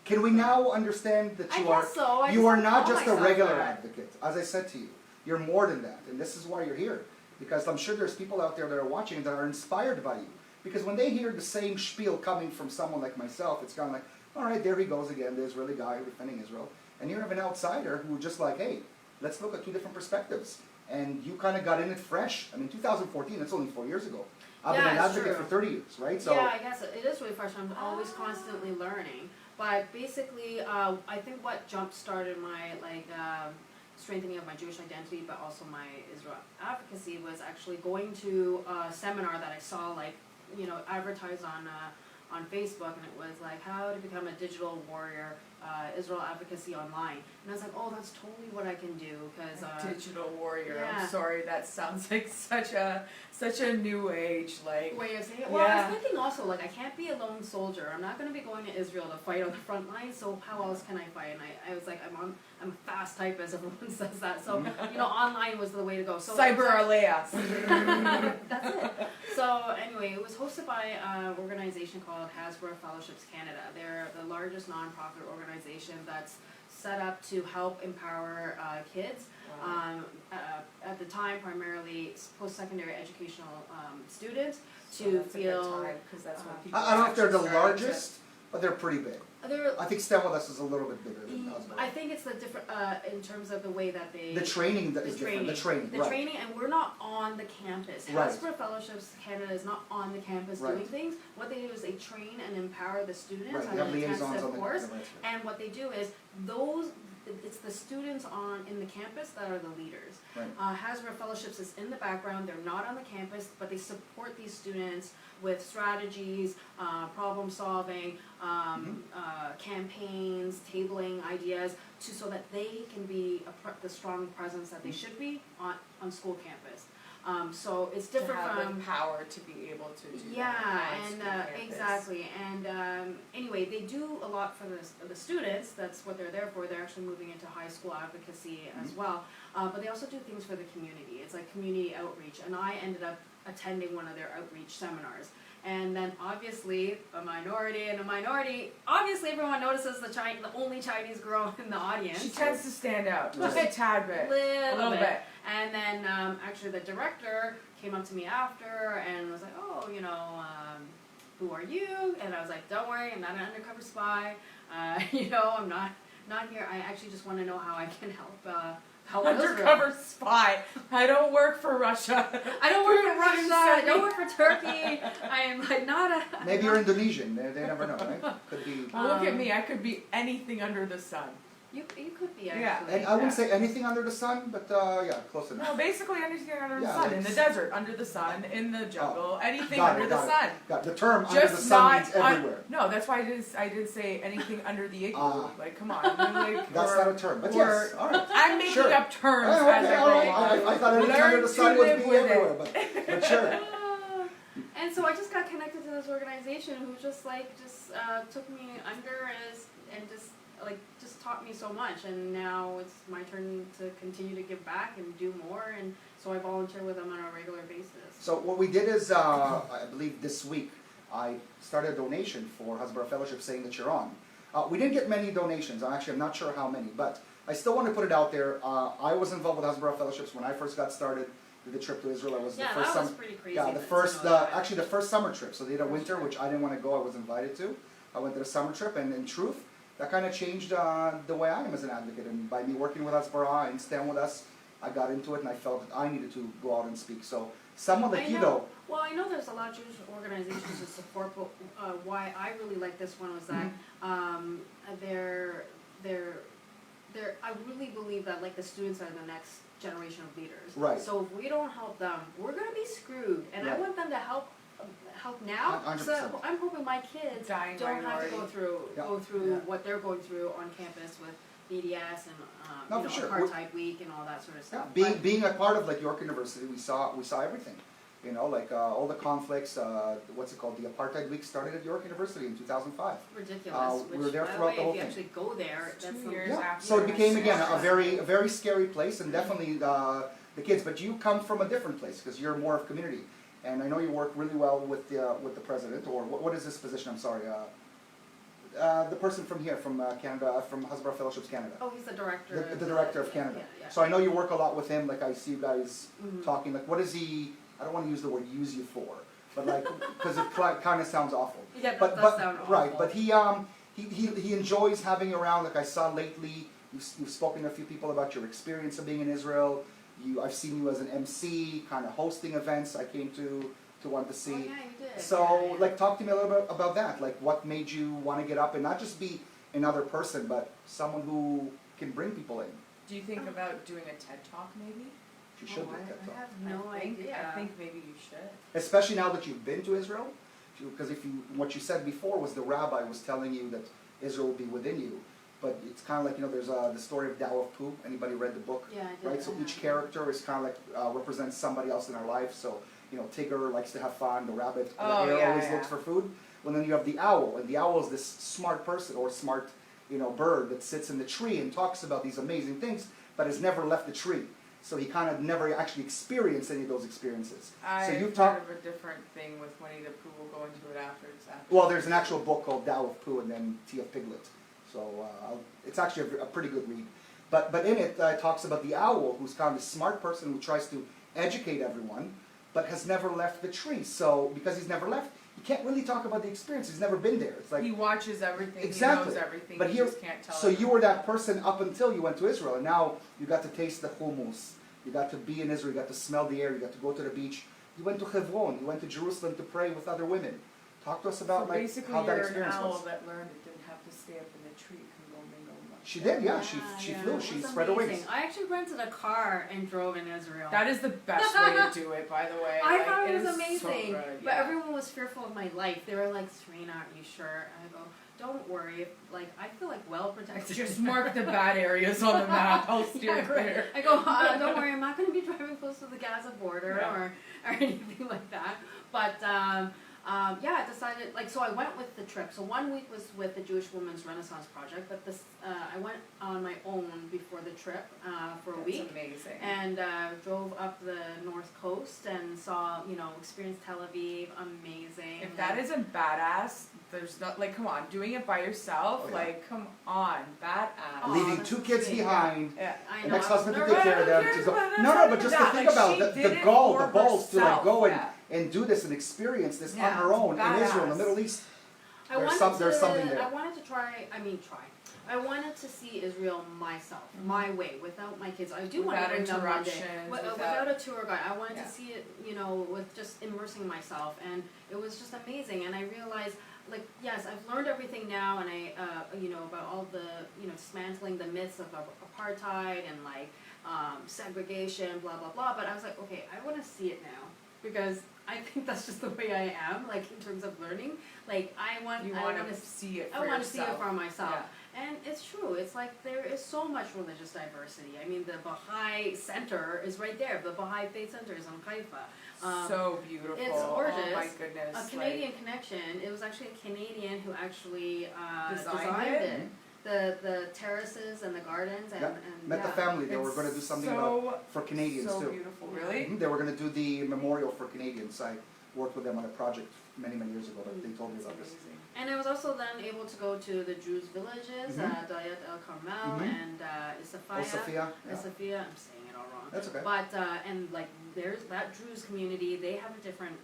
Can we now understand that I you are guess so. I you just are don't not call just a myself regular that. advocate? As I said to you, you're more than that, and this is why you're here. Because I'm sure there's people out there that are watching that are inspired by you. Because when they hear the same spiel coming from someone like myself, it's kind of like, all right, there he goes again, the Israeli guy defending Israel. And you have an outsider who just like, hey, let's look at two different perspectives. And you kind of got in it fresh. I mean, 2014, that's only 4 years ago. I've been an Yeah, it's advocate true. for 30 years, right? So Yeah, I guess it is really fresh. I'm always constantly learning. But basically, I think what jump-started my strengthening of my Jewish identity, but also my Israel advocacy, was actually going to a seminar that I saw, advertised on Facebook, and it was like how to become a digital warrior, Israel advocacy online. And I was like, oh, that's totally what I can do, because Digital warrior. yeah. I'm sorry, that sounds like such a new age way of saying it. Well, I Yeah. was thinking also, like, I can't be a lone soldier. I'm not going to be going to Israel to fight on the front line, so how else can I fight? And I was like, I'm a fast typist, everyone says that. So, online was the way to go. So Cyber Alea. that's it. So anyway, it was hosted by an organization called Hasbro Fellowships Canada. They're the largest nonprofit organization that's set up to help empower kids. At the time, primarily post-secondary educational students to feel. because that's when people I don't know if they're the actually started to- largest, but they're pretty big. They're, I think STEM with us is a little bit bigger than Hasbro. I think it's the different in terms of the way that they. The training that the is different. The training, The right. training, and we're not on the campus. Right. Hasbro Fellowships Canada is not on the campus Right. doing things. What they do is they train and empower the students Right, on they have an liaisons intensive on the course. right. And what they do is it's the students in the campus that are the leaders. Right. Hasbro Fellowships is in the background. They're not on the campus, but they support these students with strategies, problem solving, campaigns, tabling ideas, so that they can be the strong presence that they should be on school campus. So it's to different have from the power to be able to do yeah, that. on and school campus. exactly, and anyway, they do a lot for the students. That's what they're there for. They're actually moving into high school advocacy as well, but they also do things for the community. It's like community outreach, and I ended up attending one of their outreach seminars. And then obviously a minority, obviously everyone notices the only Chinese girl in the audience. She tends to stand out just Right. a tad bit. a little bit. And then actually the director came up to me after and was like, oh, who are you? And I was like, don't worry, I'm not an undercover spy. I'm not here. I actually just want to know how I can help Undercover spy. I don't work for Russia. I don't work for Putin Russia. sent I don't me- work for Turkey. I am like not a. Maybe you're Indonesian. They never know, right? Could be. Look at me. I could be anything under the sun. You could be Yeah. actually. And I wouldn't say anything under the sun, but yeah, close enough. No, basically anything under the Yeah, sun. like In the desert, under the sun. In the jungle, anything Got it, under the got it. sun. Got it. The term under Just the sun not means everywhere. No, that's why I did say anything under the igloo. Ah. Like, come on. Like, That's or- not a term, but or- yes, all right. I'm making Sure. up terms Oh, as okay, I all go right. along. I thought anything under Learn the to sun would live be with it. everywhere, but sure. And so I just got connected to this organization who just took me under and just taught me so much, and now it's my turn to continue to give back and do more, and so I volunteer with them on a regular basis. So what we did is, I believe this week, I started a donation for Hasbro Fellowship saying that you're on. We didn't get many donations. I'm not sure how many, but I still want to put it out there. I was involved with Hasbro Fellowships when I first got started. Did the trip to Israel. I was Yeah, the first that was summer. pretty crazy. Yeah, to know that. actually the first summer trip. So they did a winter, which I didn't want to go. I was invited to. I went to the summer trip, and in truth, that kind of changed the way I am as an advocate. And by me working with Hasbara and stand with us, I got into it, and I felt that I needed to go out and speak. So someone like I you, know. though. Well, I know there's a lot of Jewish organizations that support, but why I really like this one was that I really believe that like the students are the next generation of leaders. Right. So if we don't help them, we're gonna be screwed. And I Right. want them to help now. 100%. So I'm hoping my kids Dying don't have to minority. go through Yeah. what they're going through on campus with BDS and No, for sure. Apartheid Week and all that sort of Yeah, stuff. But- being a part of like York University, we saw everything. You know, like all the conflicts. What's it called? The apartheid week started at York University in 2005. Ridiculous. we Which, were there by the throughout way, the whole if you thing. actually go there, that's 2 years Yeah. after. So it became again Yeah. a very scary place, and definitely the kids. But you come from a different place because you're more of community, and I know you work really well with the president. Or what is this position? I'm sorry. The person from here, from Canada, from Hasbara Fellowships Canada. Oh, he's the director. The director of Canada. Yeah. So I know you work a lot with him. Like I see you guys Mhm. talking. Like, what is he? I don't want to use the word "use you" for, but like because it kind of sounds awful. Yeah, that But does sound awful. right. But he enjoys having you around. Like I saw lately, you've spoken to a few people about your experience of being in Israel. I've seen you as an MC, kind of hosting events. I came to want to Oh, see. yeah, you did. So, Yeah. like, talk to me a little bit about that. Like, what made you want to get up and not just be another person, but someone who can bring people in? Do you think about doing a TED Talk maybe? You should do I that, though. have no idea. I think maybe you should. Especially now that you've been to Israel, because what you said before was the rabbi was telling you that Israel will be within you. But it's kind of like, there's the story of Tao of Pooh. Anybody read the book? Yeah, I did. Right? So each character is kind of like represents somebody else in our life. So, Tigger likes to have fun. The rabbit, the Oh, hare yeah, always yeah. looks for food. Well, then you have the owl, and the owl is this smart person or smart, bird that sits in the tree and talks about these amazing things, but has never left the tree. So he kind of never actually experienced any of those experiences. I so you've heard talked. of a different thing with Winnie the Pooh. We'll go into it after it's after. Well, there's an actual book called Tao of Pooh and then Tea of Piglet. So it's actually a pretty good read. But in it, it talks about the owl, who's kind of a smart person who tries to educate everyone, but has never left the tree. So because he's never left, he can't really talk about the experience. He's never been there. It's like He watches everything. Exactly. He knows everything. But he here- just can't tell. so you were everyone. that person up until you went to Israel, and now you got to taste the hummus. You got to be in Israel. You got to smell the air. You got to go to the beach. You went to Hebron. You went to Jerusalem to pray with other women. Talk to us about So like basically, how that you're an experience owl was. that learned it didn't have to stay up in the tree. It can go mingle much. She did, yeah. She flew. It She was spread her amazing. wings. I actually rented a car and drove in Israel. That is the best way to do it, by the way. I Like, thought it was is amazing, so good, but yeah. everyone was fearful of my life. They were like, "Serena, are you sure?" I go, "Don't worry. Like, I feel like well protected." Just mark the bad areas on the map. I'll steer Yeah, clear. right. I go, "Don't worry. I'm not going to be driving close to the Gaza border Yeah. or anything like that." But yeah, I decided, so I went with the trip. So 1 week was with the Jewish Women's Renaissance Project, but I went on my own before the trip for a That's week. amazing. And drove up the north coast and saw, experienced Tel Aviv, amazing. If that isn't badass, there's not, come on, doing it by yourself, Oh, yeah. come on, badass. Oh, Leaving that's 2 kids sweet. behind. Yeah. I An know. ex-husband to No, take right, care of who them. cares To go. about it? No, That's but just not to even think that. about Like, it, she the did it balls for to like go herself, and do this and experience this Yeah, on her own in badass. Israel, in the Middle East. I There's wanted there's to, something there. I wanted to try. I wanted to see Israel myself, my way, without my kids. I do want to Without bring them one day. interruptions, Without a tour guide. I wanted Yeah. to see it, with just immersing myself, and it was just amazing. And I realized, yes, I've learned everything now, and I, about all the, dismantling the myths of apartheid and segregation, blah blah blah. But I was like, okay, I want to see it now because I think that's just the way I am. In terms of learning, I want You I want want to see it for I want to see it yourself. for myself. Yeah. And it's true. It's there is so much religious diversity. I mean, the Baha'i Center is right there. The Baha'i Faith Center is on Haifa. So beautiful. it's gorgeous. Oh my goodness. A Canadian connection. It was actually a Canadian who actually Designed designed it? it. The terraces and the gardens and, Yeah. and Met the family. They were going to do something for Canadians so too. beautiful, really. They were going to do the memorial for Canadians. I worked with them on a project many years ago, but they told me That's about this. amazing. And I was also then able to go to the Jews' villages, Mhm. Dayat El Carmel Mhm. and Isafaya. Oh, Sophia. Yeah. Isafia, I'm saying it all wrong. That's okay. But and there's that Druze community. They have a different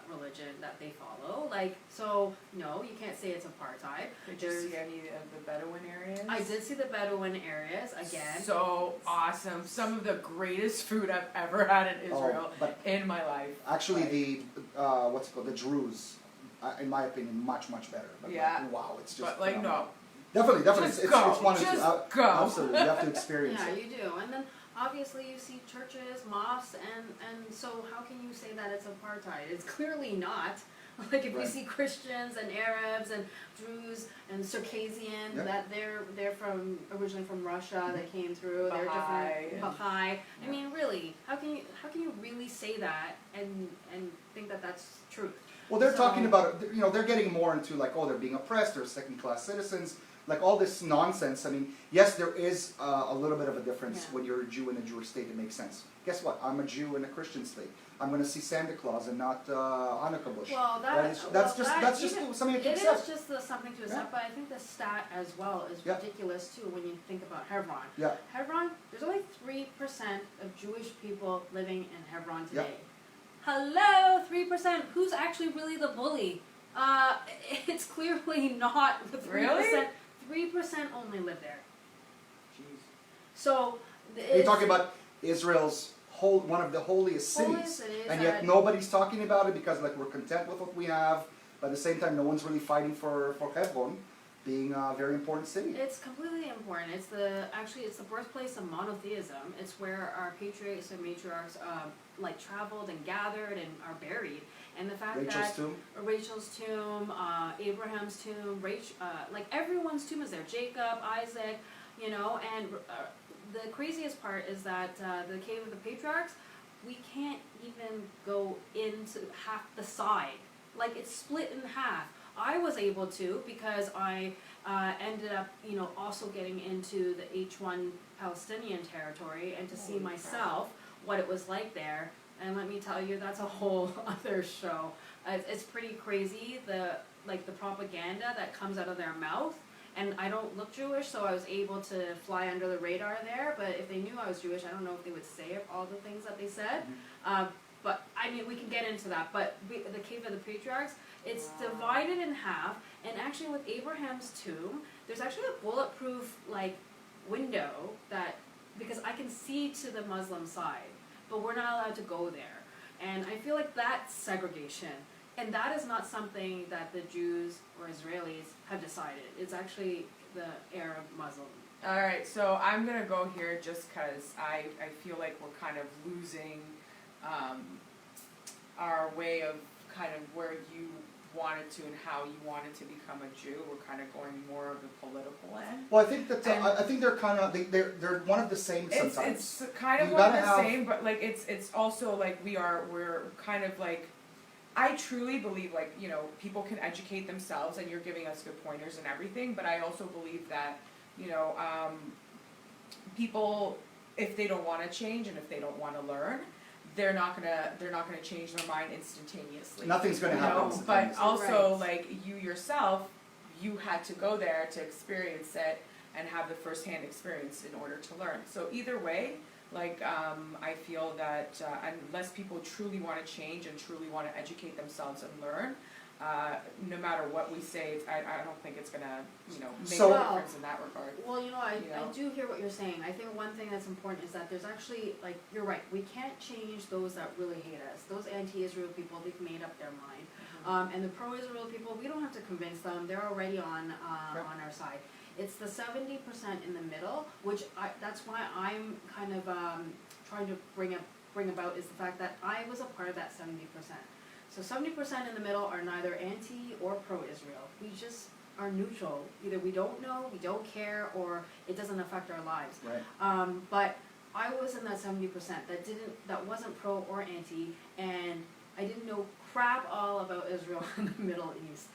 religion that they follow. So no, you can't say it's apartheid. Did you see any of the Bedouin areas? I did see the Bedouin areas again. So awesome. Some of the greatest food I've ever had in Israel Oh, but in my life. actually, the what's it called? The Druze, in my opinion, much better. But Yeah. wow, it's just. But phenomenal. no, Definitely. Just It's go. one of Just two. go. Absolutely, you have to experience Yeah, it. you do. And then obviously you see churches, mosques, and so how can you say that it's apartheid? It's clearly not. Like if we Right. see Christians and Arabs and Druze and Circassian, Yeah. that they're from originally from Russia, they came through, they're Baha'i different and- Baha'i. I Yeah. mean, really, how can you really say that and think that that's truth? Well, they're So- talking about, they're getting more into like, oh, they're being oppressed, they're second-class citizens, like all this nonsense. I mean, yes, there is a little bit of a difference Yeah. when you're a Jew in a Jewish state. It makes sense. Guess what? I'm a Jew in a Christian state. I'm going to see Santa Claus and not Hanukkah bush. Well, Right? That's just even- something you can It accept. is just something to accept, but I think the stat as well is Yeah. ridiculous too when you think about Hebron. Yeah. Hebron, there's only 3% of Jewish people living in Hebron Yeah. today. Hello, 3%. Who's actually really the bully? It's clearly not the 3%. Really? 3% only live there. Jeez. So You're talking about Israel's one of the holiest cities, Holiest cities and yet that- nobody's talking about it because like we're content with what we have. But at the same time, no one's really fighting for Hebron being a very important city. It's completely important. It's the birthplace of monotheism. It's where our patriarchs and matriarchs like traveled and gathered and are buried. And the fact Rachel's that tomb. Rachel's tomb, Abraham's tomb, like everyone's tomb is there. Jacob, Isaac, and the craziest part is that the cave of the patriarchs, we can't even go into half the side. Like it's split in half. I was able to because I ended up, also getting into the H1 Palestinian territory and to see Holy myself what it was like there. And let me tell you, that's a whole other show. It's pretty crazy, the propaganda that comes out of their mouth. And I don't look Jewish, so I was able to fly under the radar there. But if they knew I was Jewish, I don't know if they would say all the things that they said. But I mean, we can get into that. But the Cave of the Patriarchs, it's divided in half. And actually, with Abraham's tomb, there's actually a bulletproof window because I can see to the Muslim side, but we're not allowed to go there. And I feel like that's segregation. And that is not something that the Jews or Israelis have decided. It's actually the Arab Muslim. All right, so I'm gonna go here just because I feel like we're kind of losing our way of kind of where you wanted to and how you wanted to become a Jew. We're kind of going more of the political end. Well, I think that And- I think they're kind of they're one of the same sometimes. It's kind of You one of gotta the have- same, but like it's also like we're kind of like, I truly believe people can educate themselves and you're giving us good pointers and everything, but I also believe that people, if they don't want to change and if they don't want to learn, they're not gonna change their mind instantaneously. Nothing's going to happen. But instantaneously. also, Right. like, you yourself, you had to go there to experience it and have the first-hand experience in order to learn. So either way, I feel that unless people truly want to change and truly want to educate themselves and learn, no matter what we say, I don't think it's gonna, make So- a difference in that regard. Well, I You know? do hear what you're saying. I think one thing that's important is that there's actually, you're right, we can't change those that really hate us. Those anti-Israel people, they've made up their mind. And the pro-Israel people, we don't have to convince them. They're already on our side. It's the 70% in the middle, which that's why I'm kind of trying to bring about is the fact that I was a part of that 70%. So 70% in the middle are neither anti or pro-Israel. We just are neutral. Either we don't know, we don't care, or it doesn't affect our lives. Right. But I was in that 70% that wasn't pro or anti, and I didn't know crap all about Israel in the Middle East.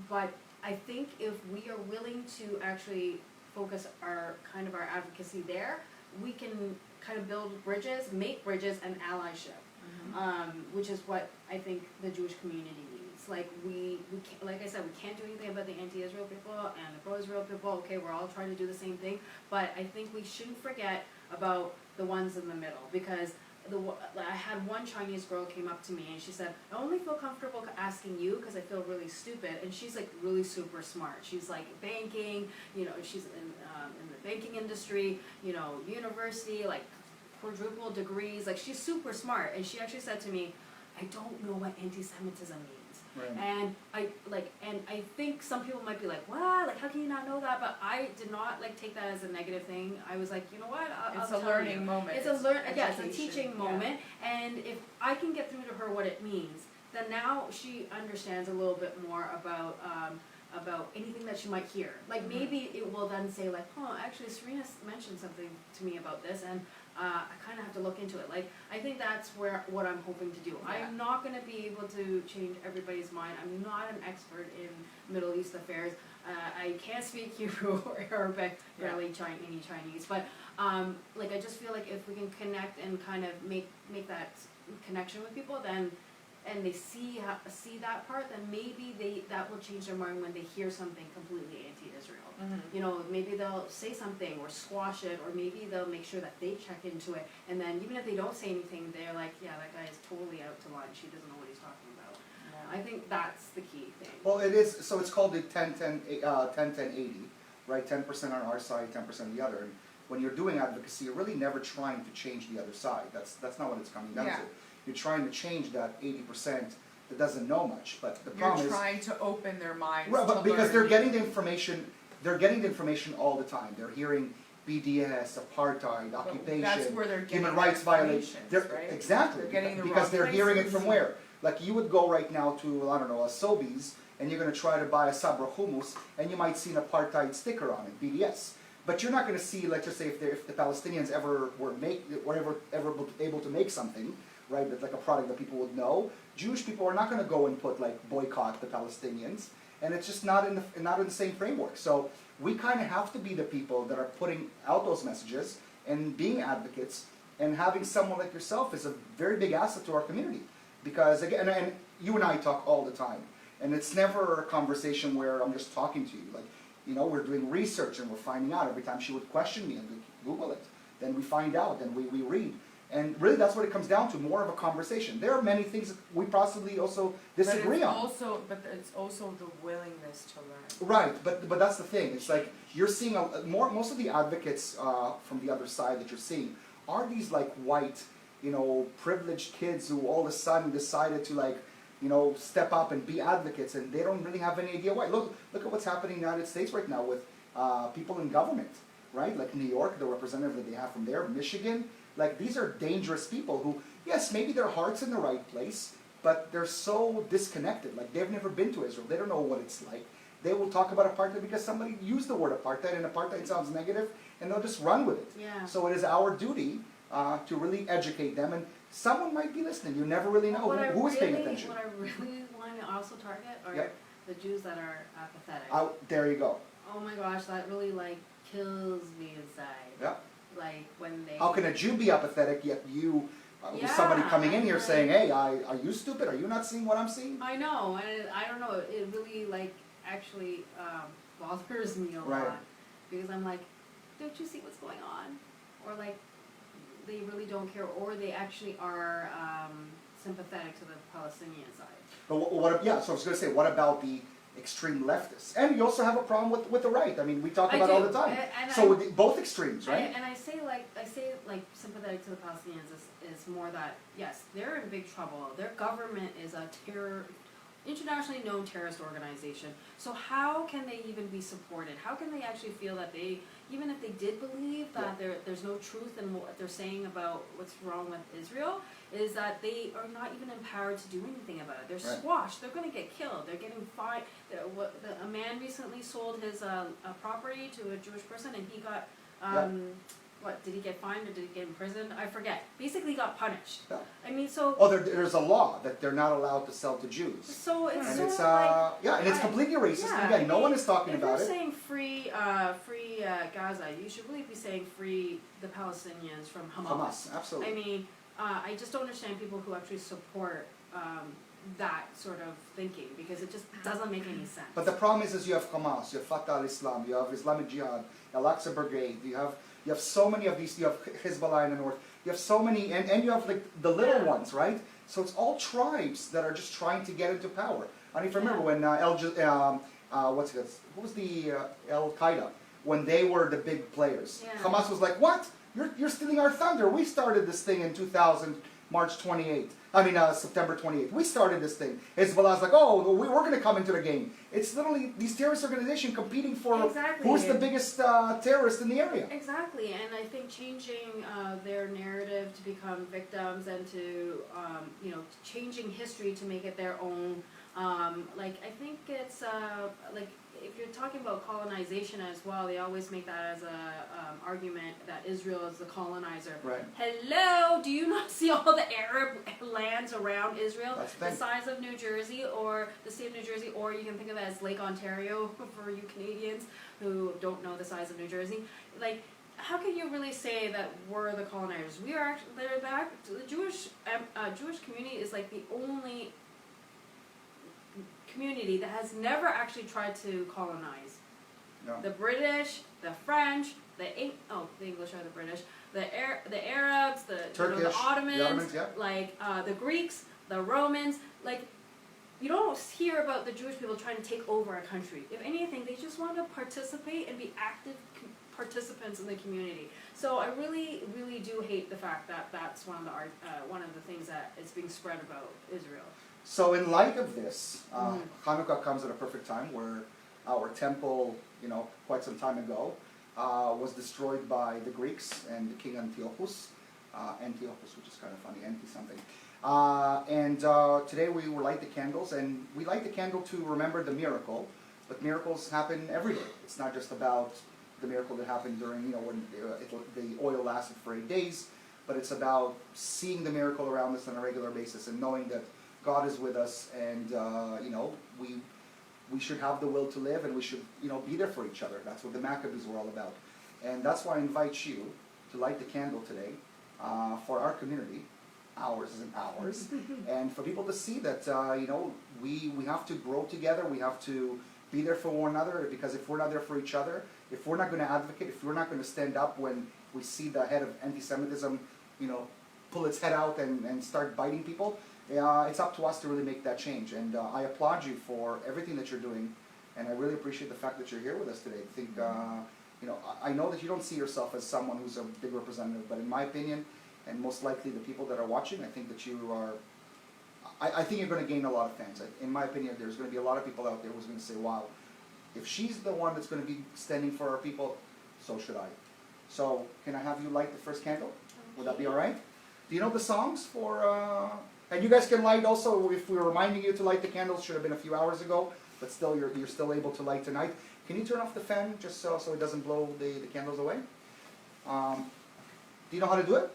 But I think if we are willing to actually focus our advocacy there, we can kind of build bridges, make bridges, and allyship. Which is what I think the Jewish community needs. We can't, like I said, we can't do anything about the anti-Israel people and the pro-Israel people. Okay, we're all trying to do the same thing, but I think we shouldn't forget about the ones in the middle, because I had one Chinese girl came up to me and she said, I only feel comfortable asking you because I feel really stupid, and she's really super smart. She's banking, she's in the banking industry, university, quadruple degrees, she's super smart, and she actually said to me, I don't know what anti-Semitism means. Right. And I think some people might be like, wow, how can you not know that? But I did not take that as a negative thing. I was like, you know what, I'll It's tell a learning you. moment. It's a education, teaching moment, and if I can get through to her what it means, then now she understands a little bit more about anything that she might hear. Like maybe it will then say like, oh, actually Serena mentioned something to me about this, and I kind of have to look into it. Like I think that's what I'm hoping to do. Yeah. I'm not going to be able to change everybody's mind. I'm not an expert in Middle East affairs. I can't speak Hebrew or Arabic, barely any Chinese, but like I just feel like if we can connect and kind of make that connection with people, then and they see that part, then maybe that will change their mind when they hear something completely anti-Israel. You know, maybe they'll say something or squash it, or maybe they'll make sure that they check into it, and then even if they don't say anything, they're like, yeah, that guy is totally out to lunch. He doesn't know what he's talking about. I think that's the key thing. Well, it is. So it's called the 10-10-80, right? 10% on our side, 10% on the other. And when you're doing advocacy, you're really never trying to change the other side. That's not what it's coming down to. You're trying to change that 80% that doesn't know much. But the problem is you're trying to open their minds. right, but to because learn. they're getting the information. They're getting the information all the time. They're hearing BDS, apartheid, But occupation, that's where they're getting human their rights violations. information, right? Exactly, They're getting the because wrong they're hearing it places. from where? Like you would go right now to, I don't know, a Sobeys, and you're going to try to buy a Sabra hummus, and you might see an apartheid sticker on it, BDS. But you're not going to see, let's just say, if the Palestinians ever were able to make something, right, that's like a product that people would know. Jewish people are not going to go and put like boycott the Palestinians, and it's just not in the same framework. So we kind of have to be the people that are putting out those messages and being advocates, and having someone like yourself is a very big asset to our community. Because again, and you and I talk all the time, and it's never a conversation where I'm just talking to you. Like, you know, we're doing research and we're finding out. Every time she would question me, and we Google it, then we find out, then we read. And really, that's what it comes down to, more of a conversation. There are many things that we possibly also disagree on. But it's also the willingness to learn. Right, but that's the thing. It's like you're seeing most of the advocates from the other side that you're seeing are these like white, you know, privileged kids who all of a sudden decided to like, you know, step up and be advocates, and they don't really have any idea why. Look at what's happening in the United States right now with people in government, right? Like New York, the representative that they have from there, Michigan. Like, these are dangerous people who, yes, maybe their heart's in the right place, but they're so disconnected. Like, they've never been to Israel. They don't know what it's like. They will talk about apartheid because somebody used the word apartheid, and apartheid sounds negative, and they'll just run with it. Yeah. So it is our duty to really educate them, and someone might be listening. You never really know who is paying attention. What I really want to also target are Yep. the Jews that are apathetic. There you go. Oh my gosh, that really like kills me inside. Yeah. Like when they. How can a Jew be apathetic, yet you, with Yeah, somebody coming in I'm here like- saying, hey, are you stupid? Are you not seeing what I'm seeing? I know, and I don't know. It really like actually bothers me a Right. lot because I'm like, don't you see what's going on? Or like, they really don't care, or they actually are sympathetic to the Palestinian side. But so I was going to say, what about the extreme leftists? And you also have a problem with the right. I mean, we talk I about it all do. the time. And So with both extremes, right? And I say like sympathetic to the Palestinians is more that yes, they're in big trouble. Their government is a internationally known terrorist organization. So how can they even be supported? How can they actually feel that they, even if they did believe that there's no truth in what they're saying about what's wrong with Israel, is that they are not even empowered to do anything about it. They're Right. squashed. They're going to get killed. They're getting fined. A man recently sold his property to a Jewish person, and he got what, did he get fined or did he get imprisoned? I forget. Basically, he got punished. Yeah. I mean, so. Oh, there's a law that they're not allowed to sell to Jews. So it's And sort it's of like. yeah, and it's completely racist. Yeah, And again, no I mean, one is talking if about you're it. saying free Gaza, you should really be saying free the Palestinians from Hamas, absolutely. I mean, I just don't understand people who actually support that sort of thinking because it just doesn't make any sense. But the problem is you have Hamas, you have Fatah al-Islam, you have Islamic Jihad, Al-Aqsa Brigade, you have so many of these, you have Hezbollah in the north, you have so many, and you have like the little ones, right? So it's all tribes that are just trying to get into power. I don't even remember when who was the Al-Qaeda, when they were the big players. Yeah. Hamas was like, what? You're stealing our thunder. We started this thing in 2000, September 28th. We started this thing. Hezbollah's like, oh, we're going to come into the game. It's literally these terrorist organizations competing for who's the biggest terrorist in the area. Exactly, and I think changing their narrative to become victims and to, changing history to make it their own. I think it's, if you're talking about colonization as well, they always make that as a argument that Israel is the colonizer. Right. Hello, do you not see all the Arab lands around Israel? That's the The thing. size of New Jersey or the state of New Jersey, or you can think of it as Lake Ontario for you Canadians who don't know the size of New Jersey. Like, how can you really say that we're the colonizers? We are actually, the Jewish community is like the only community that has never actually tried to colonize. No. The British, the French, the English are the British, the Arabs, the Turkish, the Ottomans, yeah. the Greeks, the Romans, you don't hear about the Jewish people trying to take over a country. If anything, they just want to participate and be active participants in the community. So I really, really do hate the fact that that's one of the things that is being spread about Israel. So in light of this, Hanukkah comes at a perfect time where our temple, quite some time ago, was destroyed by the Greeks and the king Antiochus, which is kind of funny, anti-something. And today we will light the candles, and we light the candle to remember the miracle, but miracles happen every day. It's not just about the miracle that happened during, when the oil lasted for 8 days, but it's about seeing the miracle around us on a regular basis and knowing that God is with us, and we should have the will to live, and we should be there for each other. That's what the Maccabees were all about, and that's why I invite you to light the candle today for our community. Ours isn't ours, and for people to see that we have to grow together. We have to be there for one another, because if we're not there for each other, if we're not going to advocate, if we're not going to stand up when we see the head of anti-Semitism, pull its head out and start biting people. It's up to us to really make that change, and I applaud you for everything that you're doing, and I really appreciate the fact that you're here with us today. I think, I know that you don't see yourself as someone who's a big representative, but in my opinion, and most likely the people that are watching, I think that you are, I think you're going to gain a lot of fans. In my opinion, there's going to be a lot of people out there who's going to say, wow, if she's the one that's going to be standing for our people, so should I. So, can I have you light the first candle? Would that be all right? Do you know the songs for... And you guys can light also, if we were reminding you to light the candles, should have been a few hours ago, but still you're still able to light tonight. Can you turn off the fan just so it doesn't blow the candles away? Do you know how to do it?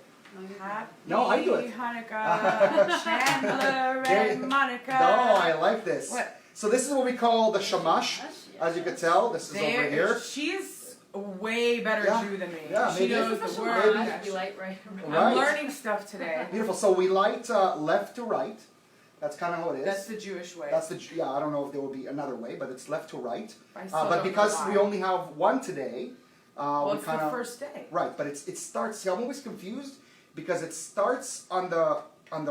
Happy No, I do it. Hanukkah, Chandler and Monica. No, I like this. What? So this is what we call the shamash, as you can tell. This is over here. She's a way better Yeah. Jew than me. Yeah, she maybe. knows Maybe. the word. You light right. Right. I'm learning stuff today. Beautiful. So we light left to right. That's kind of how it is. That's the Jewish way. That's I don't know if there will be another way, but it's left to right. I still But don't because know we why. only have one today, Well, we it's kind the of first day. right. But it starts. See, I'm always confused because it starts on the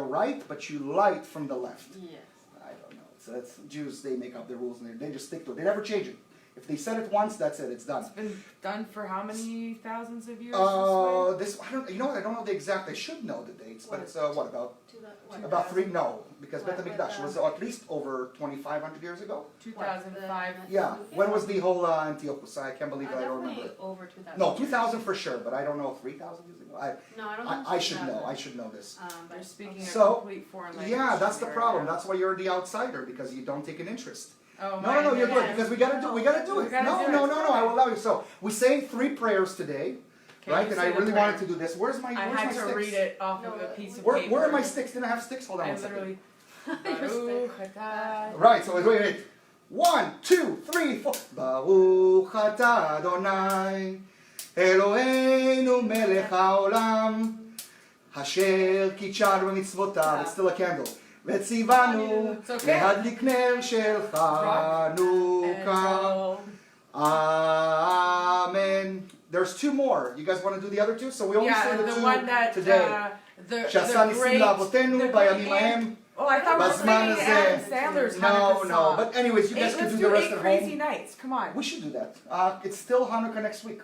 right, but you light from the left. Yes. I don't know. So that's Jews. They make up their rules and they just stick to it. They never change it. If they said it once, that's it. It's done. It's been done for how many thousands of years? I don't. You know what? I don't know the exact. I should know the dates, but it's about What? about 3. No, because What, Bet with, HaMikdash was at least over 2,500 years ago. 2005. Yeah. When was the whole Antiochus? I can't believe I don't remember. Definitely over 2,000. No, 2,000 for sure, but I don't know 3,000 years ago. No, I don't think I should know. 2,000. I should know this. They're speaking So, a complete foreign language. Yeah, that's the right problem. now. That's why you're the outsider, because you don't take an interest. Oh, No, no, you're good, goodness. because we gotta do We it. gotta No, do no, it. no, no, I will allow you. So we say 3 prayers today, Okay, right? you And say I the really prayer. wanted to do this. Where's my I where's had my to sticks? read it off of No, a piece of Where paper. are my sticks? Didn't I have sticks? Hold on I one second. literally. Your Baruch atah. Right, so wait. 1, 2, 3, 4. Baruch atah Adonai, Eloheinu melech haolam, asher קידשנו במצוותיו. It's still a candle. וציוונו It's okay. להדליק נר של חנוכה. Amen. There's 2 more. You guys want to do the other 2? So we only say Yeah, the 2 the one that today. the שעשה ניסים great. לאבותינו בימים ההם. Oh, I thought we were בזמן singing הזה. Adam Sandler's No, Hanukkah no. song. But anyways, you guys can Let's do do the rest 8 at crazy home. nights. Come on. We should do that. It's still Hanukkah next week.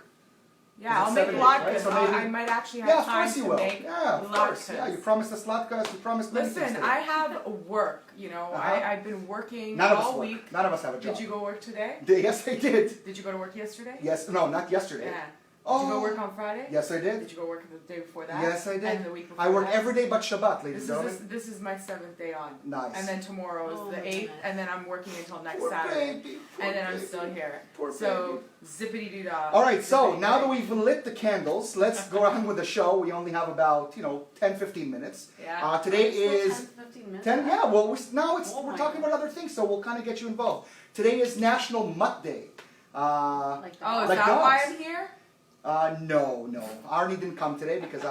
Yeah, Is it I'll make 7 days, latkes. right? So maybe- I might actually have Yeah, of time course you to will. make Yeah, of course. latkes. Yeah, you promised us latkes. You promised many things Listen, today. I have work. Uh-huh. I've been working None of us all work. week. None of us have a job. Did you go work today? Yes, I did. Did you go to work yesterday? Yes, no, not yesterday. Yeah. Did you go work on Friday? Yes, I did. Did you go work the day before that? Yes, I did. And the week before I work that? every day but Shabbat, ladies and gentlemen. This is my 7th day on. Nice. And then tomorrow is Oh, the my 8th, goodness. and then I'm working until next Poor Saturday. baby, poor And then I'm baby. still here. Poor So, zippity doo dah. All right, so now that we've lit the candles, let's go on with the show. We only have about 10, 15 minutes. Yeah. Today Still is 10-15 minutes 10. Yeah, well, now Oh we're my talking God. about other things, so we'll kind of get you involved. Today is National Mutt Day. like Oh, is Like that why dogs. I'm here? No. Arnie didn't come today because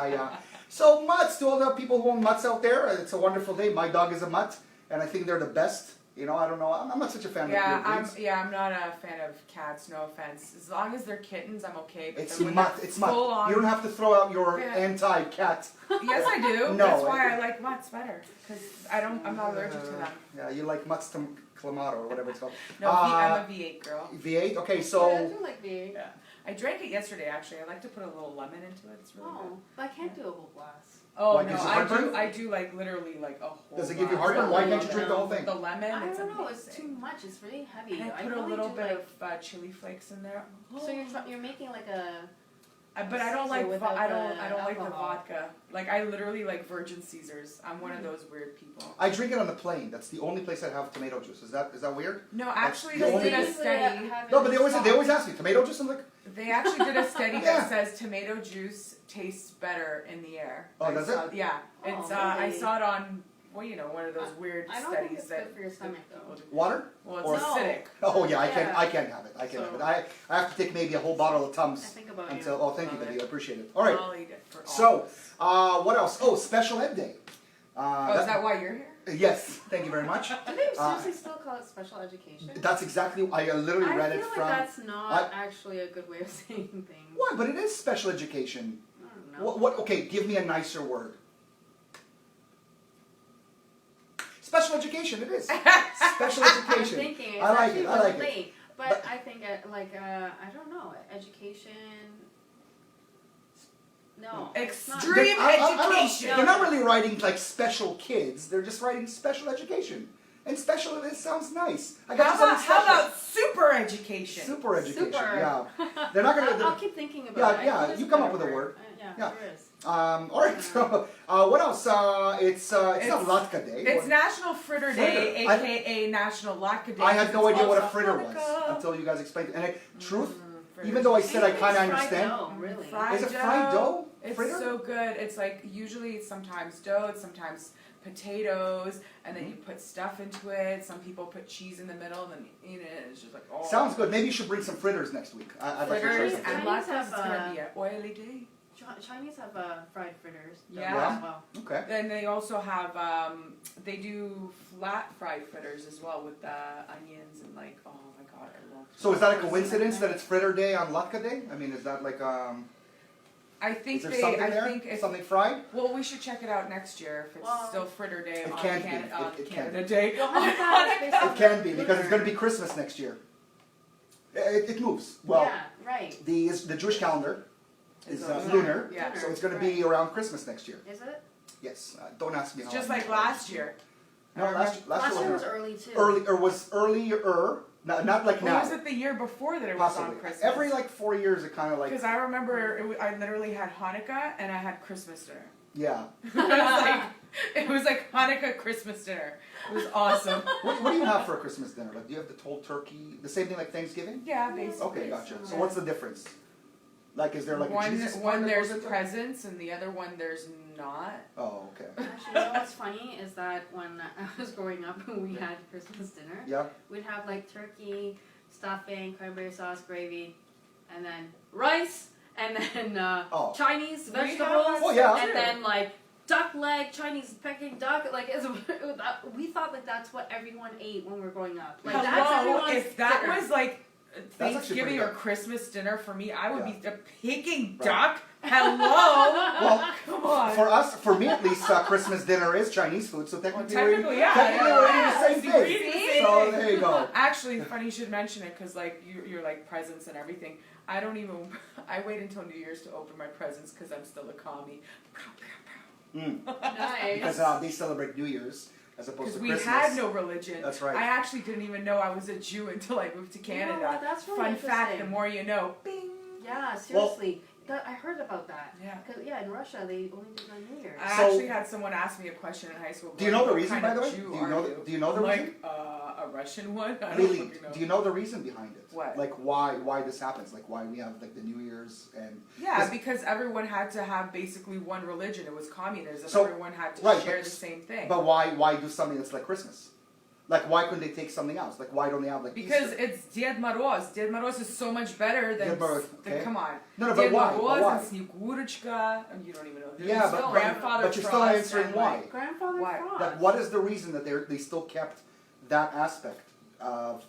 So mutts, to all the people who own mutts out there, it's a wonderful day. My dog is a mutt, and I think they're the best. I don't know. I'm not such a fan of weird breeds. I'm not a fan of cats. No offense. As long as they're kittens, I'm okay. But It's then when mutt. they're It's mutt. full on- You don't have to throw out your Yeah. anti-cat. Yes, I do. No, That's I- why I like mutts better. Because I'm not allergic to them. Yeah, you like mutts to clamato or whatever it's called. No, I'm a V8 girl. V8. Okay, Yeah, I so do like beer. Yeah. I drank it yesterday. Actually, I like to put a little lemon into it. It's really good. Oh, but I can't do a whole glass. Oh Why, no, gives you I heartburn? do. I do like literally like a whole. does it give you glass. heartburn? Why Really? can't you drink the whole thing? The lemon. I it's don't know, it's amazing. too much, it's really heavy. And I put really a little do bit like, of chili flakes in there. So you're making like a... But I don't like Caesar I don't without the like the alcohol. vodka. Like I literally like Virgin Caesars. I'm one of those weird people. I drink it on the plane. That's the only place I have tomato juice. Is that weird? No, actually, the they only- did a study. No, but they always ask me tomato juice. I'm like, They actually did a study Yeah. that says tomato juice tastes better in the air. Oh, I does saw- it? Yeah, Oh, it's. I really? saw it on one of those weird I don't think studies it's that. good for your stomach, though. people do. water? Well, it's Or- acidic. Oh yeah, I Yeah. can't have it. I can't So- have it. I have to take maybe a whole bottle of I Tums think about until. you. Oh, thank you, Love baby. it. I appreciate it. All right. I'll eat it for all. So, what else? Oh, Special Ed Day. Oh, is that why you're here? Yes. Thank you very much. Do they Uh, seriously still call it special education? That's exactly. I literally I read feel it like from. that's not actually a good way of saying things. Why? But it is special education. I don't know. What? Okay, give me a nicer word. Special education. It is special I'm education. thinking, it's I like actually it. I like really it. late. But, But- I think, I don't know, education... No, it's not. Extreme I don't know. education. They're not really writing like special kids. They're just writing special education. And special, it sounds nice. I got you something How special. about super education? Super education? Super. Yeah. They're not gonna. I'll keep thinking about Yeah, it. yeah, I think you there's come a up with a better word. Yeah, Yeah. there is. All right. So, what else? It's not Latka Day. It's National Fritter Day, Fritter. aka National Latka Day. I had no It's idea what a also fritter was Hanukkah. until you guys explained it. And truth, Fritters. even though I said I think kind of it's fried understand. dough, really. Fried Is it fried dough? It's Fritter? so good. It's like usually it's sometimes dough, it's sometimes potatoes, and then you put stuff into it. Some people put cheese in the middle, and then you eat it. And it's just like oh. Sounds good. Maybe you should bring some fritters next week. I'd like to try Fritters some. and Chinese latkes. have, It's gonna be an oily day. Chinese have fried fritters. Yeah. As well. Okay. Then they also have they do flat fried fritters as well with onions and like oh my god I love. So is that a coincidence that it's Fritter Day on Latka Day? I mean, is that like I think is there they. something I there? think it's, Something fried? well, we should check it out next year if it's Well, still Fritter Day it on, can't be. on It Canada can't. Day. Well, Hanukkah is based It on can be because it's lunar. going to be Christmas next year. It moves. Well, Yeah, right. the Jewish calendar is It's a lunar, Yeah. so it's going to be around Christmas next year. Is it? Yes. Don't ask me It's how. just like last year. No, last Last year year was early too. was earlier. Not like Or now. was it the year before that it was Possibly. on Christmas? Every like 4 years, it kind of like Because I remember I literally had Hanukkah and I had Christmas dinner. yeah. It was like Hanukkah Christmas dinner. It was awesome. What do you have for a Christmas dinner? Like, do you have the whole turkey? The same thing like Thanksgiving? Yeah, basically. Okay, gotcha. So Yeah. what's the difference? Like, is there like a one Jesus part one that there's goes into it? presents and the other one there's not. Oh, okay. Actually, you know what's funny is that when I was growing up and we had Christmas dinner, Yeah. we'd have like turkey, stuffing, cranberry sauce, gravy, and then rice, and then Oh. Chinese We have vegetables, Oh, yeah. and then like duck leg, Chinese Peking duck. Like we thought like that's what everyone ate when we were growing up. Like that's Hello, everyone's if that dinner. was like That's actually Thanksgiving pretty or good. Christmas dinner for me, I would Yeah. be a Peking Right. duck. Hello. Well, Come on. for me at least, Christmas dinner is Chinese food, so technically, technically, yeah. technically we're eating the same See, thing. we're eating the same So thing. there you go. Actually, funny you should mention it because like you're like presents and everything. I don't even. I wait until New Year's to open my presents because I'm still a commie. Mm. Nice. Because they celebrate New Year's as opposed Because to we Christmas. had no religion. That's right. I actually didn't even know I was a Jew until I moved to Canada. what? That's really Fun fact: the interesting. more you know. Bing. Yeah, seriously. I heard about that. Yeah. 'Cause, yeah, in Russia they only do it on New Year's. I So- actually had someone ask me a question in high school. Do you know the what reason, kind by of the way? Jew Do you are know? you? Do you know the I'm reason? like, a Russian one? I don't Really? fucking know. Do you know the reason behind it? What? Like why this happens? Like why we have like the New Year's and Yeah, because everyone had to have basically one religion. It was communism. So- Everyone had to right, share but- the same thing. but why do something that's like Christmas? Like why couldn't they take something else? Like why don't they have like Because Easter? it's Ded Moroz. Ded Moroz is so much better than. Ded Moroz, than okay. come on. No, but Ded why? Moroz But why? and Snegurочка. And you don't even know. Yeah, There's but Grandfather you're still Frost answering and, why. like, Grandfather Why? Frost. Like what is the reason that they still kept that aspect of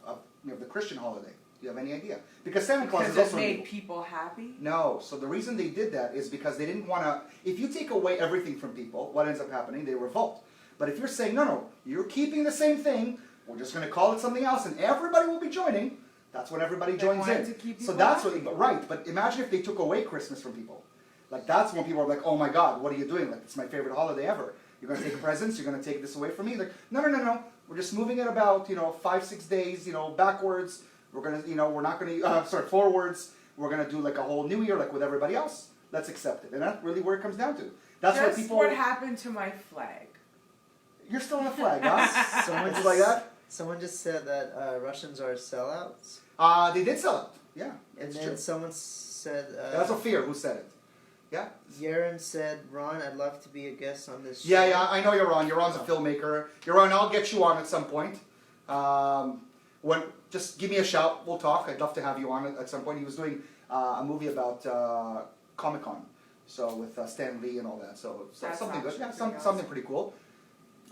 the Christian holiday? Do you have any idea? Because Santa Claus because is it also made evil. people happy. No, so the reason they did that is because they didn't want to. If you take away everything from people, what ends up happening? They revolt. But if you're saying no, you're keeping the same thing. We're just going to call it something else, and everybody will be joining. That's when everybody They joins wanted in. to keep So people that's happy. what. Right, but imagine if they took away Christmas from people. Like that's when people are like, "Oh my God, what are you doing? Like it's my favorite holiday ever. You're going to take presents. You're going to take this away from me." Like, no. We're just moving it about 5-6 days backwards. We're gonna we're not gonna forwards. We're gonna do like a whole New Year like with everybody else. Let's accept it, and that's really where it comes down to. That's Just what people. what happened to my flag. You're still on the flag, huh? Someone It's just, like that. someone just said that Russians are sellouts. They did sell it. Yeah, And it's then true. someone said, That's Ophir who said it. Yeah. Yaron said, Ron, I'd love to be a guest on this show. Yeah, I know you're on. You're on's a filmmaker. You're on. I'll get you on at some point. Just give me a shout. We'll talk. I'd love to have you on at some point. He was doing a movie about Comic-Con, so with Stan Lee and all that. So That's something good. actually Yeah, pretty something pretty cool.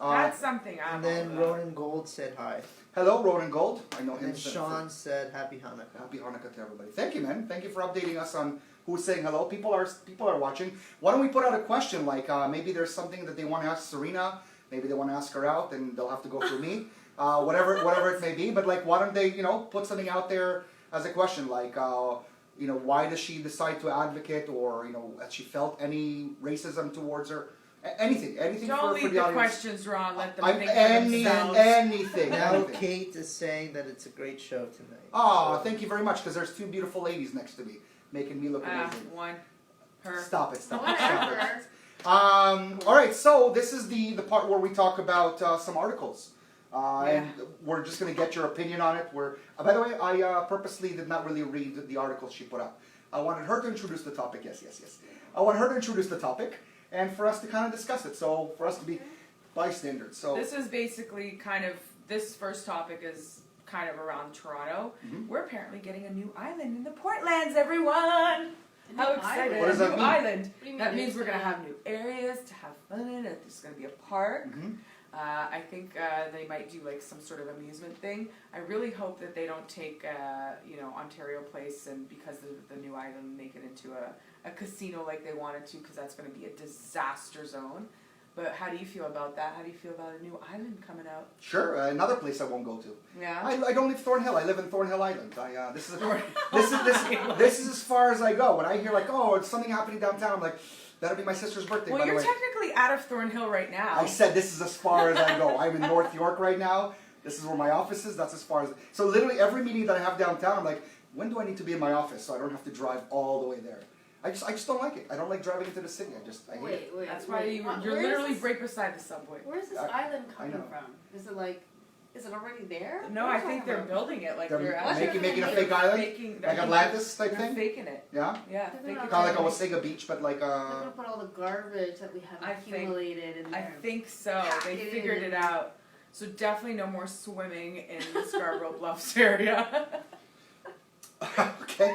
That's something I'm And then all about. Ronan Gold said hi. Hello, Ronan Gold. I know And him. then Sean said happy Hanukkah. Happy Hanukkah to everybody. Thank you, man. Thank you for updating us on who's saying hello. People are watching. Why don't we put out a question like maybe there's something that they want to ask Serena. Maybe they want to ask her out, and they'll have to go through me. Whatever it may be. But like, why don't they put something out there as a question like why does she decide to advocate, or has she felt any racism towards her? Anything Don't for leave the the audience. questions, Ron. Let them I'm think for themselves. anything. Now anything. Kate is saying that it's a great show tonight. Oh, So- thank you very much, because there's two beautiful ladies next to me, making me look amazing. One. Her. Stop it. Whatever. All right, so this is the part where we talk about some articles. And we're just going to get your opinion on it. By the way, I purposely did not really read the articles she put up. I wanted her to introduce the topic. Yes. I want her to introduce the topic, and for us to kind of discuss it. So for us to be bystanders. So This is basically this first topic is kind of around Toronto. Mhm. We're apparently getting a new island in the Portlands, everyone! How excited! What does A that new mean? island. What do you mean That means it's we're gonna gonna- have new areas to have fun in. There's gonna be a park. Mhm. I think they might do like some sort of amusement thing. I really hope that they don't take Ontario Place and because of the new island make it into a casino like they wanted to, because that's going to be a disaster zone. But how do you feel about that? How do you feel about a new island coming out? Sure, another place I won't go to. Yeah. I don't live Thornhill. I live in Thornhill Island. This is as far as I go. When I hear like, oh, it's something happening downtown, I'm like, that'll be my sister's birthday. Well, by the you're way. technically out of Thornhill right now. I said this is as far as I go. I'm in North York right now. This is where my office is. That's as far as. So literally every meeting that I have downtown, I'm like, when do I need to be in my office so I don't have to drive all the way there? I just don't like it. I don't like driving into the city. I hate it. Wait. That's why you're Where's literally this- right beside the subway. Where's this I- island I coming know. from? Is it already there? No, What I are you think talking they're about? building it. Like They're they're making a they're fake island? faking- Like they're- Atlantis type they're thing? faking it. Yeah? Yeah, They're faking gonna- it. Kind of like a Wasega Beach, but like They're gonna put all the garbage that we have I think- accumulated in I there. think so. Pack They it figured in. it out. So definitely no more swimming in the Scarborough Bluffs area. okay.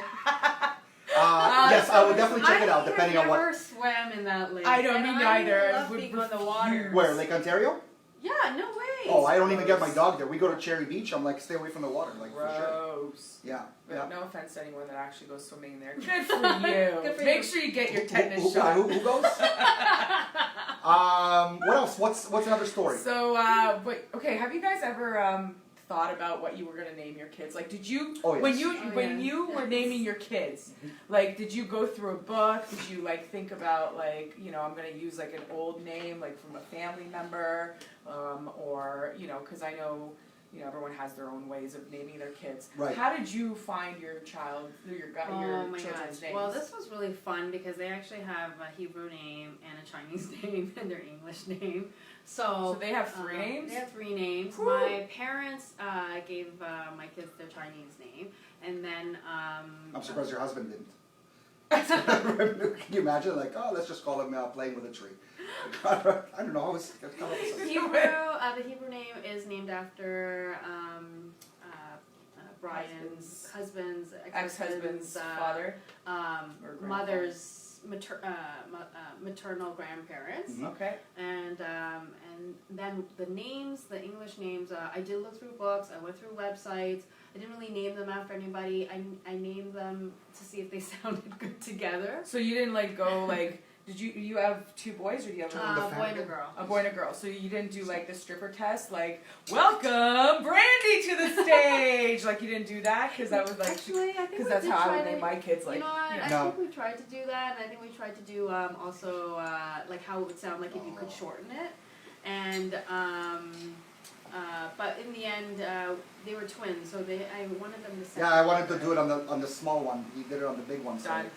Yes, I would definitely check it out, depending on I what. never swam in that lake. I don't and mean I neither. love Would being on the water. Where, Lake Ontario? Yeah, no way. Oh, I don't even get my dog there. We go to Cherry Beach. I'm like, stay away from the water, like for sure. Gross. Yeah, But yeah. no offense to anyone that actually goes swimming there. Good for you. Good for Make you. sure you get your Who- tetanus shot. who goes? What else? What's another story? So, okay, have you guys ever thought about what you were gonna name your kids? Like, did you Oh, yes. when you were naming your kids, like, did you go through a book? Did you like think about like, I'm gonna use like an old name like from a family member, or because I know you know, everyone has their own ways of naming their kids. Right. How did you find your child, your Oh my children's gosh. names? Well, this was really fun because they actually have a Hebrew name and a Chinese name and their English name. So they have three names? They have 3 names. Whew. My parents gave my kids their Chinese name, and then I'm surprised your husband didn't. Can you imagine? Like, oh, let's just call him playing with a tree. I don't know. I was come up with something. the Hebrew name is named after Brian's husband's Ex-husband's father? Or grandfather? mother's maternal grandparents. Mhm. Okay. And then the names, the English names, I did look through books, I went through websites. I didn't really name them after anybody. I named them to see if they sounded good together. So you didn't like go like, did you have 2 boys or do you have The Boy and family? a girl. a boy and a girl? So you didn't do like the stripper test, like, welcome Brandy to the stage. Like you didn't do that? Because that was like, Actually, I think because we that's did how I try would to, name my kids. Like, you know what? you I No. think we tried to do that, and I think we tried to do also like how it would sound like if you could shorten it. And but in the end, they were twins, so I wanted them to sound. Yeah, I wanted to do it on the small one. He did it on the big one. So Done.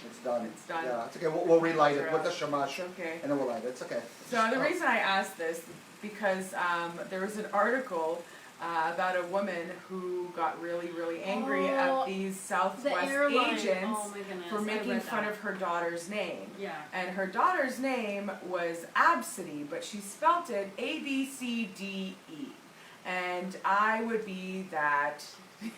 it's done. It's done. Yeah, it's okay. We'll relight it with the shamash, It's okay. and then we'll light it. It's okay. So the reason I asked this, because there was an article about a woman who got really, really angry at these The Southwest airline. agents Oh my goodness. for I making read fun that. of her daughter's name. Yeah. And her daughter's name was Absidy, but she spelt it A-B-C-D-E. And I would be that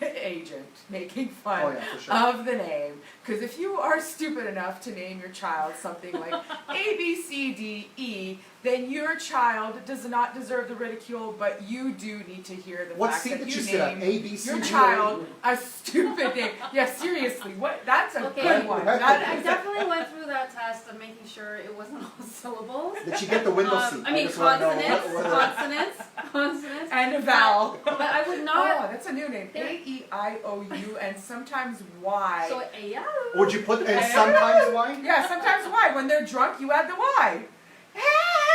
agent making fun Oh yeah, for sure. of the name. Because if you are stupid enough to name your child something like A-B-C-D-E, then your child does not deserve the ridicule, but you do need to hear the What fact seat that did you you sit at? named A, B, C, your D, or child A? a stupid name. Yeah, seriously, what? That's a Okay. good one. Right. That I is definitely went through that test of making sure it wasn't all syllables. Did she get the window seat? I mean just wanna know consonants, whether- consonants. and a vowel. But I would Oh, not. that's a new name. Yeah. A-E-I-O-U and sometimes Y. So yeah. Would you put and sometimes why? Yeah, sometimes Y. When they're drunk, you add the Y.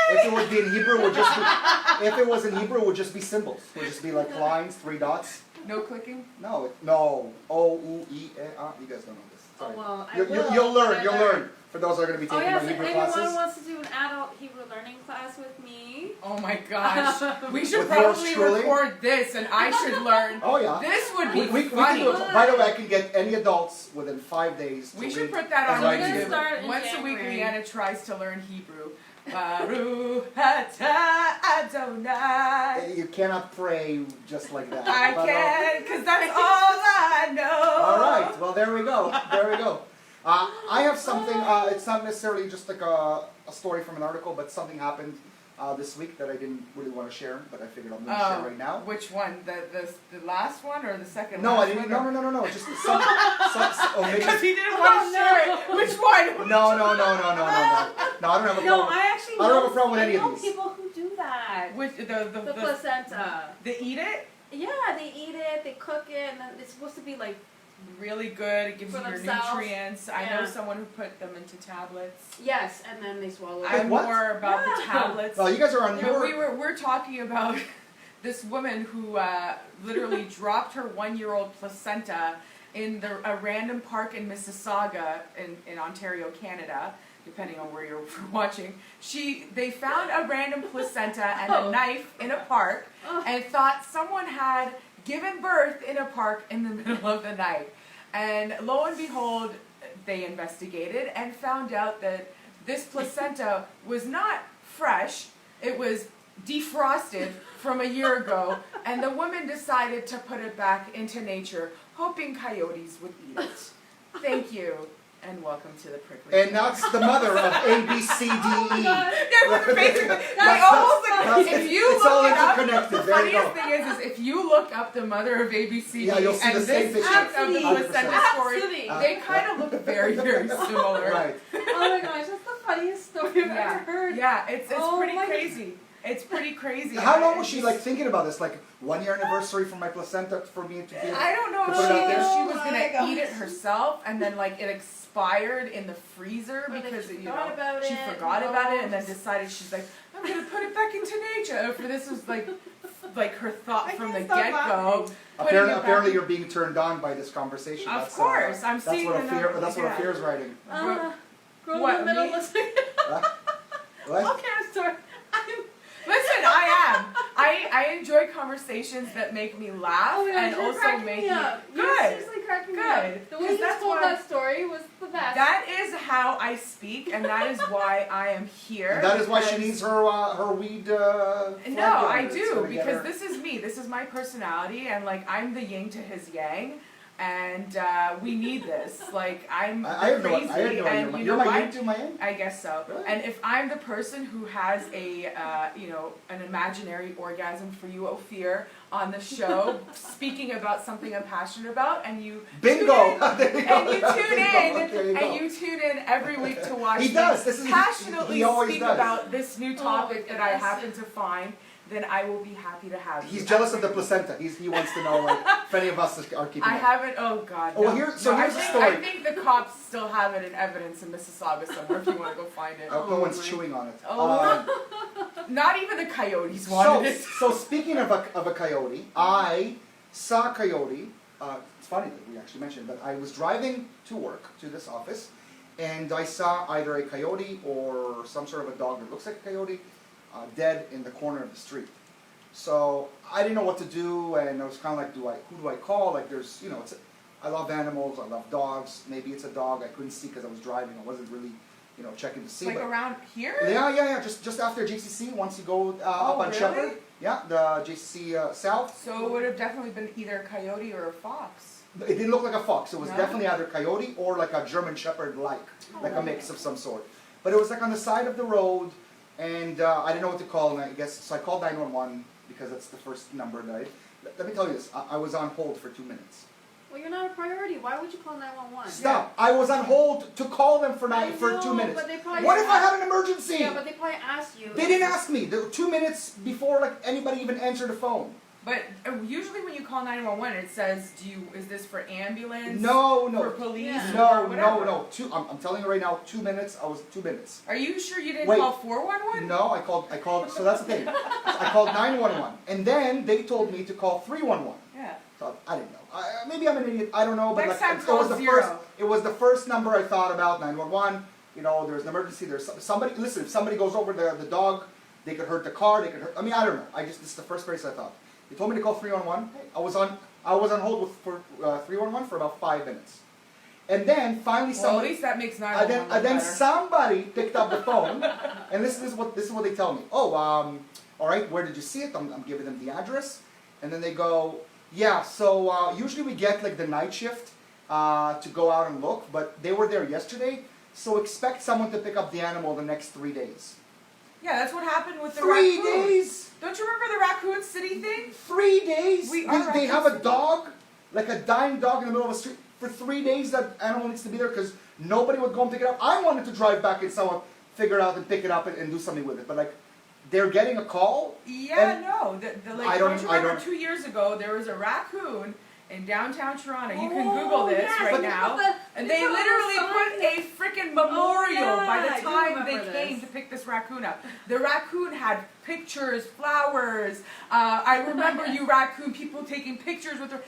If it would be in Hebrew, it would just be, if it was in Hebrew, it would just be symbols. It would just be like lines, 3 dots. No clicking? No, no. O, U, E, E, A. You guys don't know this. Oh Sorry. well, I You, will. you'll learn. but You'll I learn. For those that are going to be Oh taking yes, my if Hebrew anyone classes. wants to do an adult Hebrew learning class with me. Oh my gosh. We should With yours probably truly? record this and I should learn. Oh yeah. This would be We can funny. do it. By the way, I can get any adults within 5 days. To We should read put that and on write We're gonna Hebrew. start in Once a week, January. Leanna tries to learn Hebrew. Baruch atah Adonai. You cannot pray just like that. I But, can, because that's all I know. all right. Well, there we go. There we go. I have something. It's not necessarily just like a story from an article, but something happened this week that I didn't really want to share, but I figured I'm going to share right now. Which one? The last one or the second No, I last didn't. one? No. Just some. Oh, maybe. Because he didn't want to share it. Which one? No. No, I don't have a No, problem. I actually I don't have a know, problem with I any of know these. people who do that. Which, The placenta. they eat it? Yeah, they eat it, they cook it, and then it's supposed to be like Really good. It gives For you your themselves. nutrients. I know Yeah. someone who put them into tablets. yes, and then they swallow it. I'm what? more about the Yeah. tablets. Well, you guys are on You know, your. we're talking about this woman who literally dropped her 1-year-old placenta in a random park in Mississauga in Ontario, Canada, depending on where you're watching. They found a random placenta and a knife in a park and thought someone had given birth in a park in the middle of the night. And lo and behold, they investigated and found out that this placenta was not fresh, it was defrosted from a year ago, and the woman decided to put it back into nature, hoping coyotes would eat it. Thank you, and welcome to the prickly. And that's the mother of A, B, C, D, E. Yeah, but basically, they That's- almost like, that's- if you it's all look it up, interconnected. the There you funniest go. thing is if you look up the mother of ABCD Yeah, you'll see and the same this picture. piece of the 100%. placenta story, Absolutely. they kind of look very, very similar. Right. Oh my gosh, that's the funniest story I've ever heard. Yeah, it's Oh pretty my crazy. It's pretty crazy. How long was she like thinking about this? Like 1 year anniversary for my placenta for me to be. I don't know To if put it out there? she was Oh gonna my eat it gosh. herself and then like it expired in the freezer Or they because forgot about she it, forgot no. about it and then decided she's like, I'm gonna put it back into nature. For this was like like her thought I from the can't stop get-go. Apparently, it apparently back- you're being turned on by this conversation. Of That's, course, I'm that's seeing what another- that's what yeah. Affair's writing. Girl What, in the middle me? listening. What? Okay, I'm sorry. Listen, I am. I enjoy conversations that make me laugh Oh my and God, you're also cracking make me me up. You're good. seriously cracking me Good. up. The way 'Cause you that's told why- that story was the best. That is how I speak, and that is why I am here. And that is why she because- needs her weed. No, flag I gun. It's do gonna get because her- this is me. This is my personality, and like I'm the yin to his yang, and we need this. Like I'm I have no, crazy, I have no and idea. you You're know my what? yin to my yang? I guess so. Really? And if I'm the person who has a, an imaginary orgasm for you, Ophir, on the show, speaking about something I'm passionate about, and you Bingo! tune in, and you tune in, There you go. and you tune in every week to watch He me does. This is passionately he always speak does. about this new topic that I goodness. happen to find. Then I will be happy to have you. He's jealous of the placenta. He wants to know like if any of us are keeping I it. haven't. Oh God. Oh, no. well, here's the I story. think the cops still have it in evidence in Mississauga somewhere. If you want to go find it. No one's my- chewing on it. Oh. Not even the coyotes wanted it. So speaking of a coyote, I saw a coyote. It's funny that we actually mentioned, but I was driving to work to this office, and I saw either a coyote or some sort of a dog that looks like a coyote dead in the corner of the street. So I didn't know what to do, and I was kind of like, who do I call? Like, there's, I love animals, I love dogs. Maybe it's a dog I couldn't see because I was driving. I wasn't really, checking to see. Like but around here? yeah. Just after JCC, once you go up on really? Shepherd. Yeah, the JCC South. So it would have definitely been either a coyote or a fox. It didn't look like a fox. It was No? definitely either coyote or like a German Shepherd like a mix of some sort. But it was like on the side of the road, and I didn't know what to call, and I guess, so I called 911 because that's the first number that let me tell you this, I was on hold for 2 minutes. Well, you're not a priority. Why would you call 911? Stop. I was on hold to call them for I 2 know, minutes. but they probably What if I asked- had an emergency? Yeah, but they probably asked you. They didn't ask me. There were 2 minutes before like anybody even answered the phone. But usually when you call 911, it says, is this for ambulance? No. For police? Yeah. Or No. whatever? I'm telling you right now, 2 minutes. I was 2 minutes. Are you sure you didn't Wait. call 411? No, I called, so that's the thing. I called 911. And then they told me to call 311. Yeah. So I didn't know. Maybe I'm an idiot, I don't know. But Next like, time it call was the 0. first. It was the first number I thought about, 911. There's an emergency, there's somebody, listen, if somebody goes over the dog, they could hurt the car, they could hurt, I don't know. This is the first place I thought. They told me to call 311. I was on hold for 311 for about 5 minutes. And then finally Well, at somebody, least that makes and 911 then better. somebody picked up the phone, and this is what they tell me. Oh, all right, where did you see it? I'm giving them the address, and then they go, yeah. So usually we get like the night shift to go out and look, but they were there yesterday, so expect someone to pick up the animal the next 3 days. Yeah, that's what happened with the 3 raccoon. days. Don't you remember the Raccoon City thing? 3 days. We They are have a Raccoon dog, like a dying dog in the middle of a street. For 3 days, that animal needs to be there because nobody would go and pick it up. I wanted to drive back and someone figure it out and pick it up and do something with it. But like, they're getting a call. Yeah, And no. I don't- Don't you I remember don't- 2 years ago there was a raccoon in downtown Toronto? You can Oh, Google this yes, right they now. put the- And they they put the literally sign. put a freaking memorial Oh, yeah, by I the do time they remember came this. to pick this raccoon up. The raccoon had pictures, flowers. I remember you raccoon people taking pictures with her.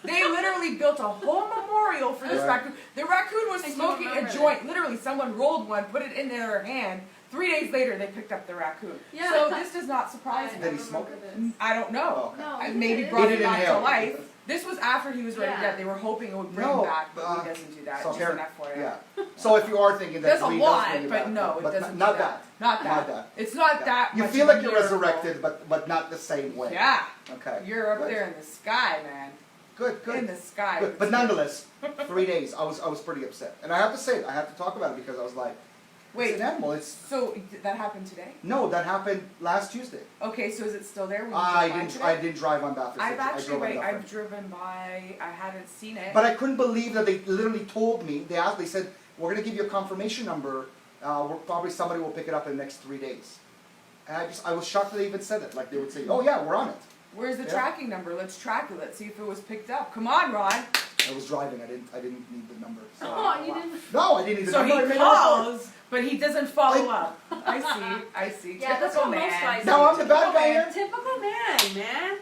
They literally built a whole memorial for this Right. raccoon. The raccoon was I do smoking a remember joint. Literally, someone rolled one, put it in their hand. 3 days later, they picked up the raccoon. Yeah. So this does not surprise me. Did he smoke it? I don't know. Oh, okay. No, I he maybe didn't. brought He it didn't back inhale. to life. This was after he was ready to Yeah. death. They were hoping it would bring No, him back, but he doesn't do that. So Just an apparently, FYI. yeah. So if you are thinking that, There's a Lee lot, does bring you but back, no, it but doesn't. not do that. Not that. Not that. It's not Yeah. that. You much feel of a like you're miracle. resurrected, but not the same way. Yeah. Okay. You're up Good. there in the sky, man. Good. In the sky. Good. But nonetheless, 3 days. I was pretty upset, and I have to say it. I have to talk about it because I was like, Wait. it's an animal. It's So that happened today? no, that happened last Tuesday. Okay, so is it still there? When you I drove by didn't. today? I didn't drive on Bathurst. I've I actually drove on Dufferin. I've driven by. I hadn't seen it. But I couldn't believe that they literally told me. They said, we're going to give you a confirmation number. Probably somebody will pick it up in the next 3 days. And I was shocked that they even said it. Like they would say, oh yeah, we're on it. Where's the Yeah. tracking number? Let's track it. Let's see if it was picked up. Come on, Ron. I was driving. I didn't need the number. So. Oh, you didn't. No, I didn't need the So number. I he made a report. calls, but he doesn't follow up. I see. Yeah, that's Typical what most man. guys Now I'm the bad Typical guy man. here? Typical man.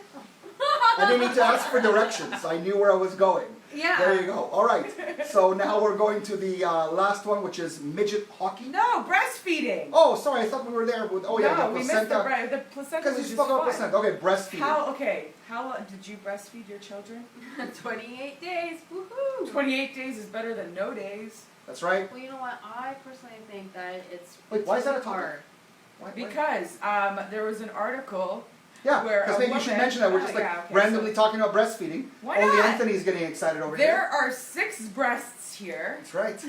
I didn't need to ask for directions. I knew where I was going. Yeah. There you go. All right. So now we're going to the last one, which is midget hockey. No, breastfeeding. Oh, sorry. I thought we were there with. Oh yeah, no, the we missed the placenta. the placenta. Because you was spoke just about fine. placenta. Okay, breastfeeding. How did you breastfeed your children? 28 days. Woohoo. 28 days is better than no days. That's right. Well, you know what? I personally think that it's Wait, why is that a really topic? hard. Why- Because there was an article. Yeah, where because a maybe you should woman- mention that. We're Oh, just like yeah, okay, randomly so- talking about breastfeeding. Why Only not? Anthony's getting excited over There here. are 6 breasts here, That's right.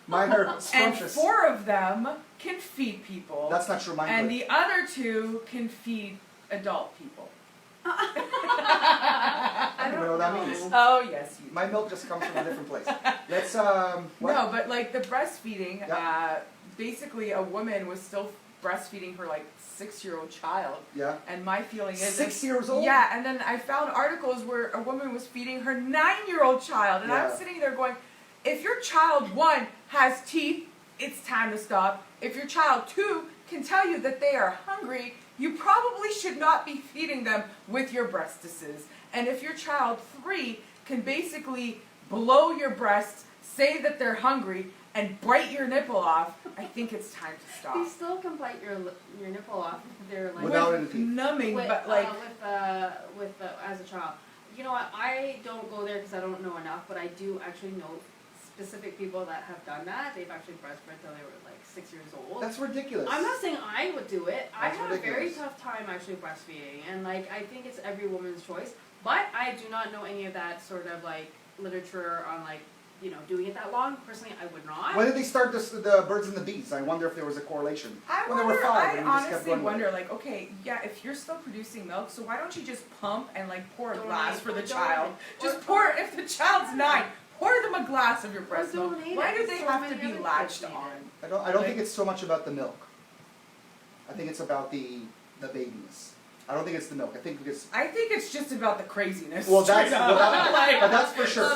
Mine are and scrumptious. 4 of them can feed people, That's not true. Mine and could. the other 2 can feed adult people. I don't even know what that means. Oh yes, you. My milk just comes from a different place. Let's what? No, but like the breastfeeding, Yeah. basically a woman was still breastfeeding her like 6-year-old child, Yeah. and my feeling is 6 years old? Yeah, and then I found articles where a woman was feeding her 9-year-old child, and Yeah. I'm sitting there going, if your child 1 has teeth, it's time to stop. If your child 2 can tell you that they are hungry, you probably should not be feeding them with your breastises. And if your child 3 can basically blow your breasts, say that they're hungry, and bite your nipple off, I think it's time to stop. You still can bite your nipple off if they're like Without With any teeth. numbing, with, but like with as a child. You know what? I don't go there because I don't know enough, but I do actually know specific people that have done that. They've actually breastfed till they were like 6 years old. That's ridiculous. I'm not saying I would do it. I That's had a very ridiculous. tough time actually breastfeeding, and like I think it's every woman's choice. But I do not know any of that sort of like literature on like doing it that long. Personally, I would not. When did they start the birds and the bees? I wonder if there was a correlelation. I when wonder, they were 5, I and you just kept honestly going with wonder, it. like, okay, yeah, if you're still producing milk, so why don't you just pump and like pour a Donate, glass for the or child? donate, Just or pour, donate. if the child's 9, pour them a glass of your breast Or milk. donate Why it. do they So have many to be other latched kids need on? it. I don't Like- think it's so much about the milk. I think it's about the babiness. I don't think it's the milk. I think because I think it's just about the craziness. well, that's straight up. well, that, Like, but that's for sure.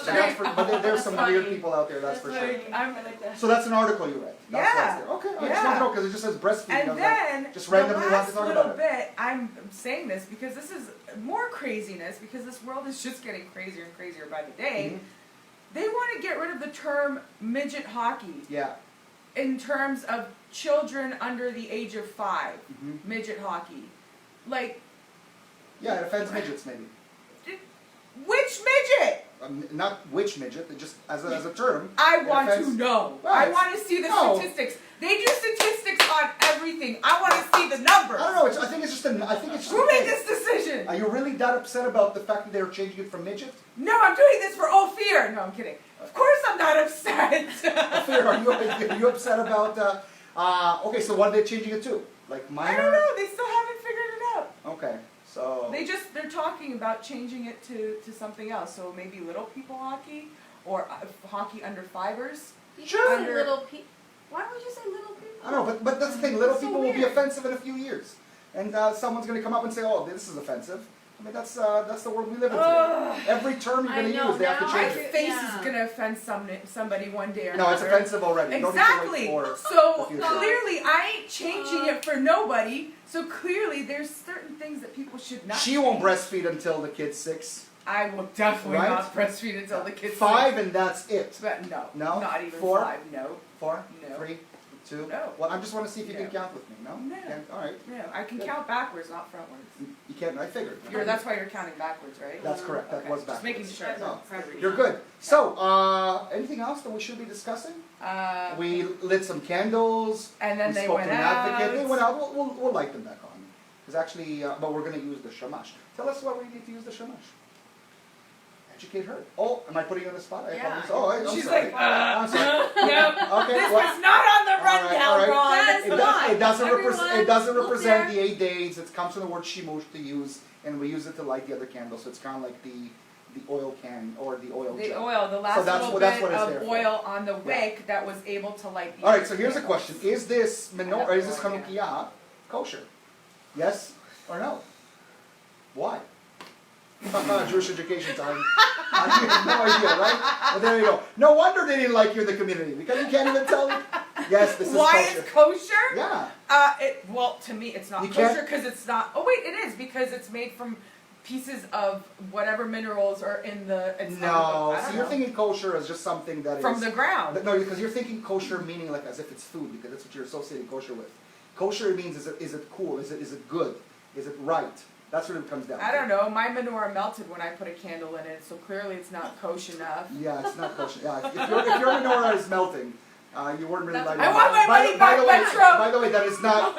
But there's some That's weird funny. people out there. That's for sure. like, I'm, So that's an article you read. That's why Yeah. it's there. Okay, I just Yeah. want to know because it just says breastfeeding. I and was like, then just the randomly want to last talk little about it. bit, I'm saying this because this is more craziness because this world is just getting crazier and crazier by the day. Mhm. They want to get rid of the term midget hockey Yeah. in terms of children under the age of 5. Mhm. Midget hockey. Like, Yeah, it offends midgets maybe. which midget? Not which midget, just as a term. I It want to offends- know. Well, I it's- want to see the no. statistics. They do statistics on everything. I want to see the numbers. I don't know. I think it's just I think it's just. Who a made thing. this decision? Are you really that upset about the fact that they're changing it from midget? No, I'm doing this for Ophir. No, I'm kidding. Of course I'm not upset. Fear, are you upset about? Okay, so what are they changing it to? Like minor? I don't know. They still haven't figured it out. Okay, so. They're talking about changing it to something else. So maybe little people hockey or hockey under 5ers. You Sure. can say little people. Why would you say little people? I don't know, but that's the thing. Little That's so people will be weird. offensive in a few years, and someone's going to come up and say, "Oh, this is offensive." I mean, that's the world we live in today. Ugh. Every term you're I going to know, use, they have to now My change I it. face Yeah. is gonna offend somebody one day or No, it's another. offensive already. You don't need to Exactly. wait for So the future. clearly, I ain't changing it for nobody. So clearly, there's certain things that people should not. She won't change. breastfeed until the kid's 6, I will definitely Right? not breastfeed until the kid's 5, 6. and that's it. But no, No? not even 4? 5. No, 4, No. 3, 2. No. Well, I just want to see if you can No. count with me. No. No. Can't? All right. no. I can Good. count backwards, not frontwards. You can't. I figured. That's why you're counting backwards, right? That's correct. That Okay, was just backwards. making sure. No. Preferably You're not. good. So, anything else that we should be discussing? We lit some candles. And then we they spoke went to an advocate. They out. went out. We'll light them back on. Because actually, but we're going to use the shamash. Tell us why we need to use the shamash. Educate her. Oh, am I putting you on the spot? I Yeah. apologize. Oh, I'm She's sorry. like, I'm sorry. no, Okay. this well, was not on the all right, rundown, all right. Ron. That's It, not. it doesn't represent. Everyone It doesn't out represent there. the 8 days. It comes from the word shimush to use, and we use it to light the other candle. So it's kind of like the oil can or the oil The jar. oil, the last that's little what- that's bit what it's of there for. oil on the wick that was able to light the All right. other So here's a candles. question: is this menorah? Is this Yeah. Hanukkah kosher? Yes or no? Why? Jewish education time. I have no idea, right? Well, there you go. No wonder they didn't like you in the community because you can't even tell them. Yes, this is Why kosher. is kosher? Yeah. Well, to me, it's not You can't- kosher because it's not. Oh wait, it is because it's made from pieces of whatever minerals are in the. It's No, I don't so you're know. thinking kosher as just something that From is. the ground. No, because you're thinking kosher meaning like as if it's food because that's what you're associating kosher with. Kosher means is it cool? Is it good? Is it right? That's what it comes down to. I don't know. My menorah melted when I put a candle in it, so clearly it's not kosher enough. Yeah, it's not kosher. Yeah, if your menorah is melting, you weren't really lighting I it. want my money back, the way, Metro! by the way, that is not.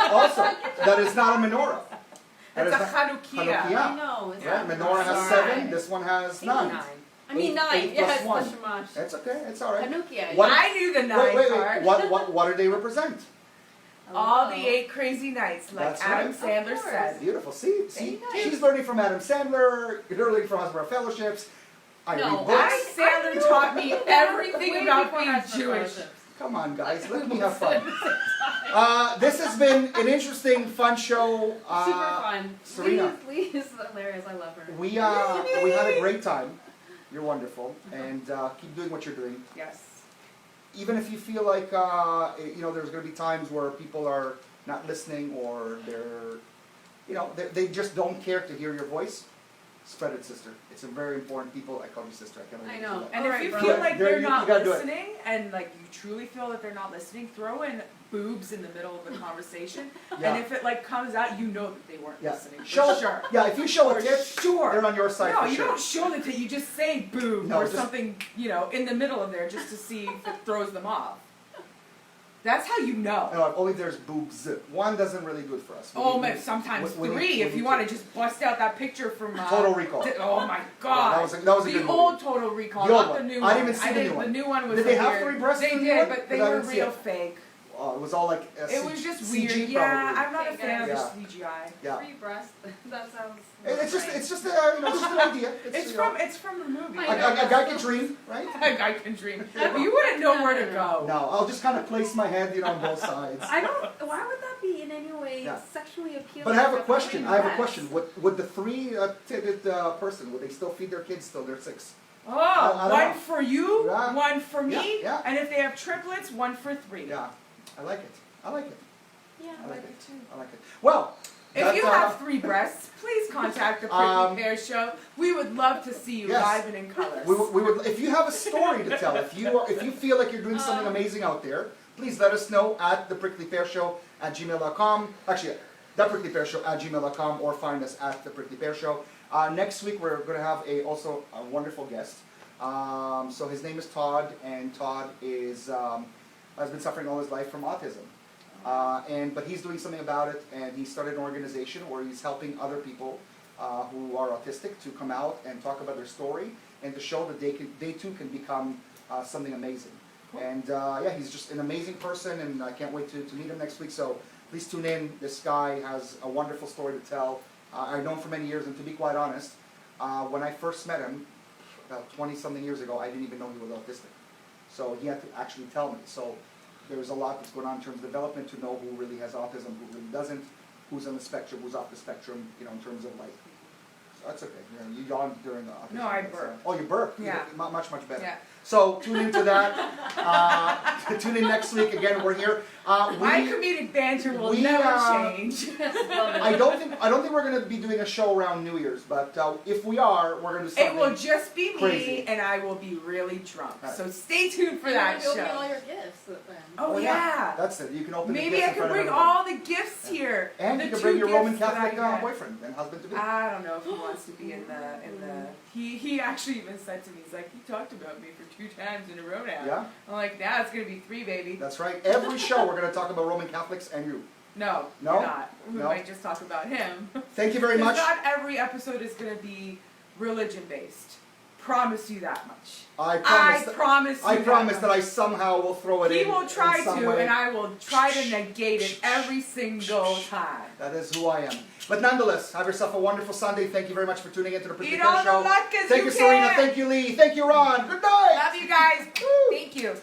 Also, that is not a menorah. That It's a is not- Hanukkah. I know. It's Right? not- Menorah has Sorry. 7. This one has 9. 9. I mean 9. Eight Yes, plus one. Tashamash. It's okay. It's all right. Hanukkah. What- I knew the 9 Wait. part. What do they represent? All the 8 crazy nights, like That's Adam right. Sandler Of course. said. Beautiful. See, Very nice. she's learning from Adam Sandler. You're learning from Hasbara Fellowships. I No, read books. Adam Sandler taught me everything Way about before being Hasbara Jewish. Fellowships. Come on, guys. Let me have fun. This has been an interesting, fun show. Super fun. Serena. Lee is hilarious. I love her. We had a great time. You're wonderful, and keep doing what you're doing. Yes. Even if you feel like there's going to be times where people are not listening or they just don't care to hear your voice. Spread it, sister. It's a very important. People, I call you sister. I can't I believe know. you do that. And All if right, you bro. feel like There, they're you not gotta do it. listening, and like you truly feel that they're not listening, throw in boobs in the middle of the conversation. Yeah. And if it like comes out, you know that they weren't Yeah. listening. For Show sure. Yeah, if you show For a tip, sure. they're on your side No, for you sure. don't show the tit. You just say boob No, or just- something, in the middle of there, just to see if it throws them off. That's how you know. No, only there's boobs. One doesn't really do it for us. Oh man, sometimes we need- 3 we if need you to- want to just bust out that picture from Total Recall. Oh my god, that was a the good old movie. Total Recall, The old not the one. new I one. didn't even see the new one. The new one was Did they have weird. 3 breasts They in the new did, one? but they 'Cause I were didn't see real it. fake. It was all like It was just CG weird. Yeah, probably. I'm not a Okay, fan of guys. the CGI. Yeah. Free breast. That sounds. It's just right. just an idea. It's from the movie. I a guy can dream, right? A guy can dream. You wouldn't know where to go. No, I'll just kind of place my hand, on both sides. I don't. Why would that be in any way Yeah. sexually appealing? But I have a to question. free I have a breast? question. Would the 3-titted person would they still feed their kids till they're 6? Oh, I don't one know. for you, Yeah. one for me, Yeah. and if they have triplets, one for 3. Yeah, I like it. I like it. Yeah, I like it. too. I like it. Well, If that, you have 3 breasts, please contact the Prickly Pear Show. We would love to see you yes. live and in colors. we would if you have a story to tell, if you feel like you're doing something amazing out there, please let us know at thepricklypearshow@gmail.com. Actually, thepricklypearshow@gmail.com, or find us at the Prickly Pear Show. Next week we're going to have also a wonderful guest. So his name is Todd, and Todd has been suffering all his life from autism. But he's doing something about it, and he started an organization where he's helping other people who are autistic to come out and talk about their story and to show that they too can become something amazing. And he's just an amazing person, and I can't wait to meet him next week. So please tune in. This guy has a wonderful story to tell. I've known him for many years, and to be quite honest, when I first met him about 20-something years ago, I didn't even know he was autistic. So he had to actually tell me. So there's a lot that's going on in terms of development to know who really has autism, who really doesn't, who's on the spectrum, who's off the spectrum, in terms of like, so that's okay. You yawned during the autism. No, I that's, burped. Oh, you burped? Yeah. Much better. Yeah. So tune into that. Tune in next week. Again, we're here. My comedic banter will we, never change. I don't think we're going to be doing a show around New Year's, but if we are, we're going to do something. It will just be me, crazy. and I will be really drunk. Right. So stay tuned for You're that gonna open show. all your gifts then. Oh yeah. That's it. You can open the Maybe gifts I in can front of bring everyone. all the gifts here. And the you can 2 bring your Roman gifts that I Catholic get. boyfriend and husband to be. I don't know if he wants to be in the. He actually even said to me, he's like, he talked about me for 2 times in a row now. Yeah. I'm like, now it's gonna be 3, baby. That's right. Every show we're going to talk about Roman Catholics and you. No, No? we're not. We No? might just talk about him. Thank you very much. Not every episode is gonna be religion based. Promise you that much. I promise that I somehow will throw it in. He will try in some to, way. and I will try to negate it every single time. That is who I am. But nonetheless, have yourself a wonderful Sunday. Thank you very much for tuning into the Prickly Eat Pear all the Show. latkes Thank you you, Serena. can. Thank you, Lee. Thank you, Ron. Good night. Love you guys. Woo. Thank you.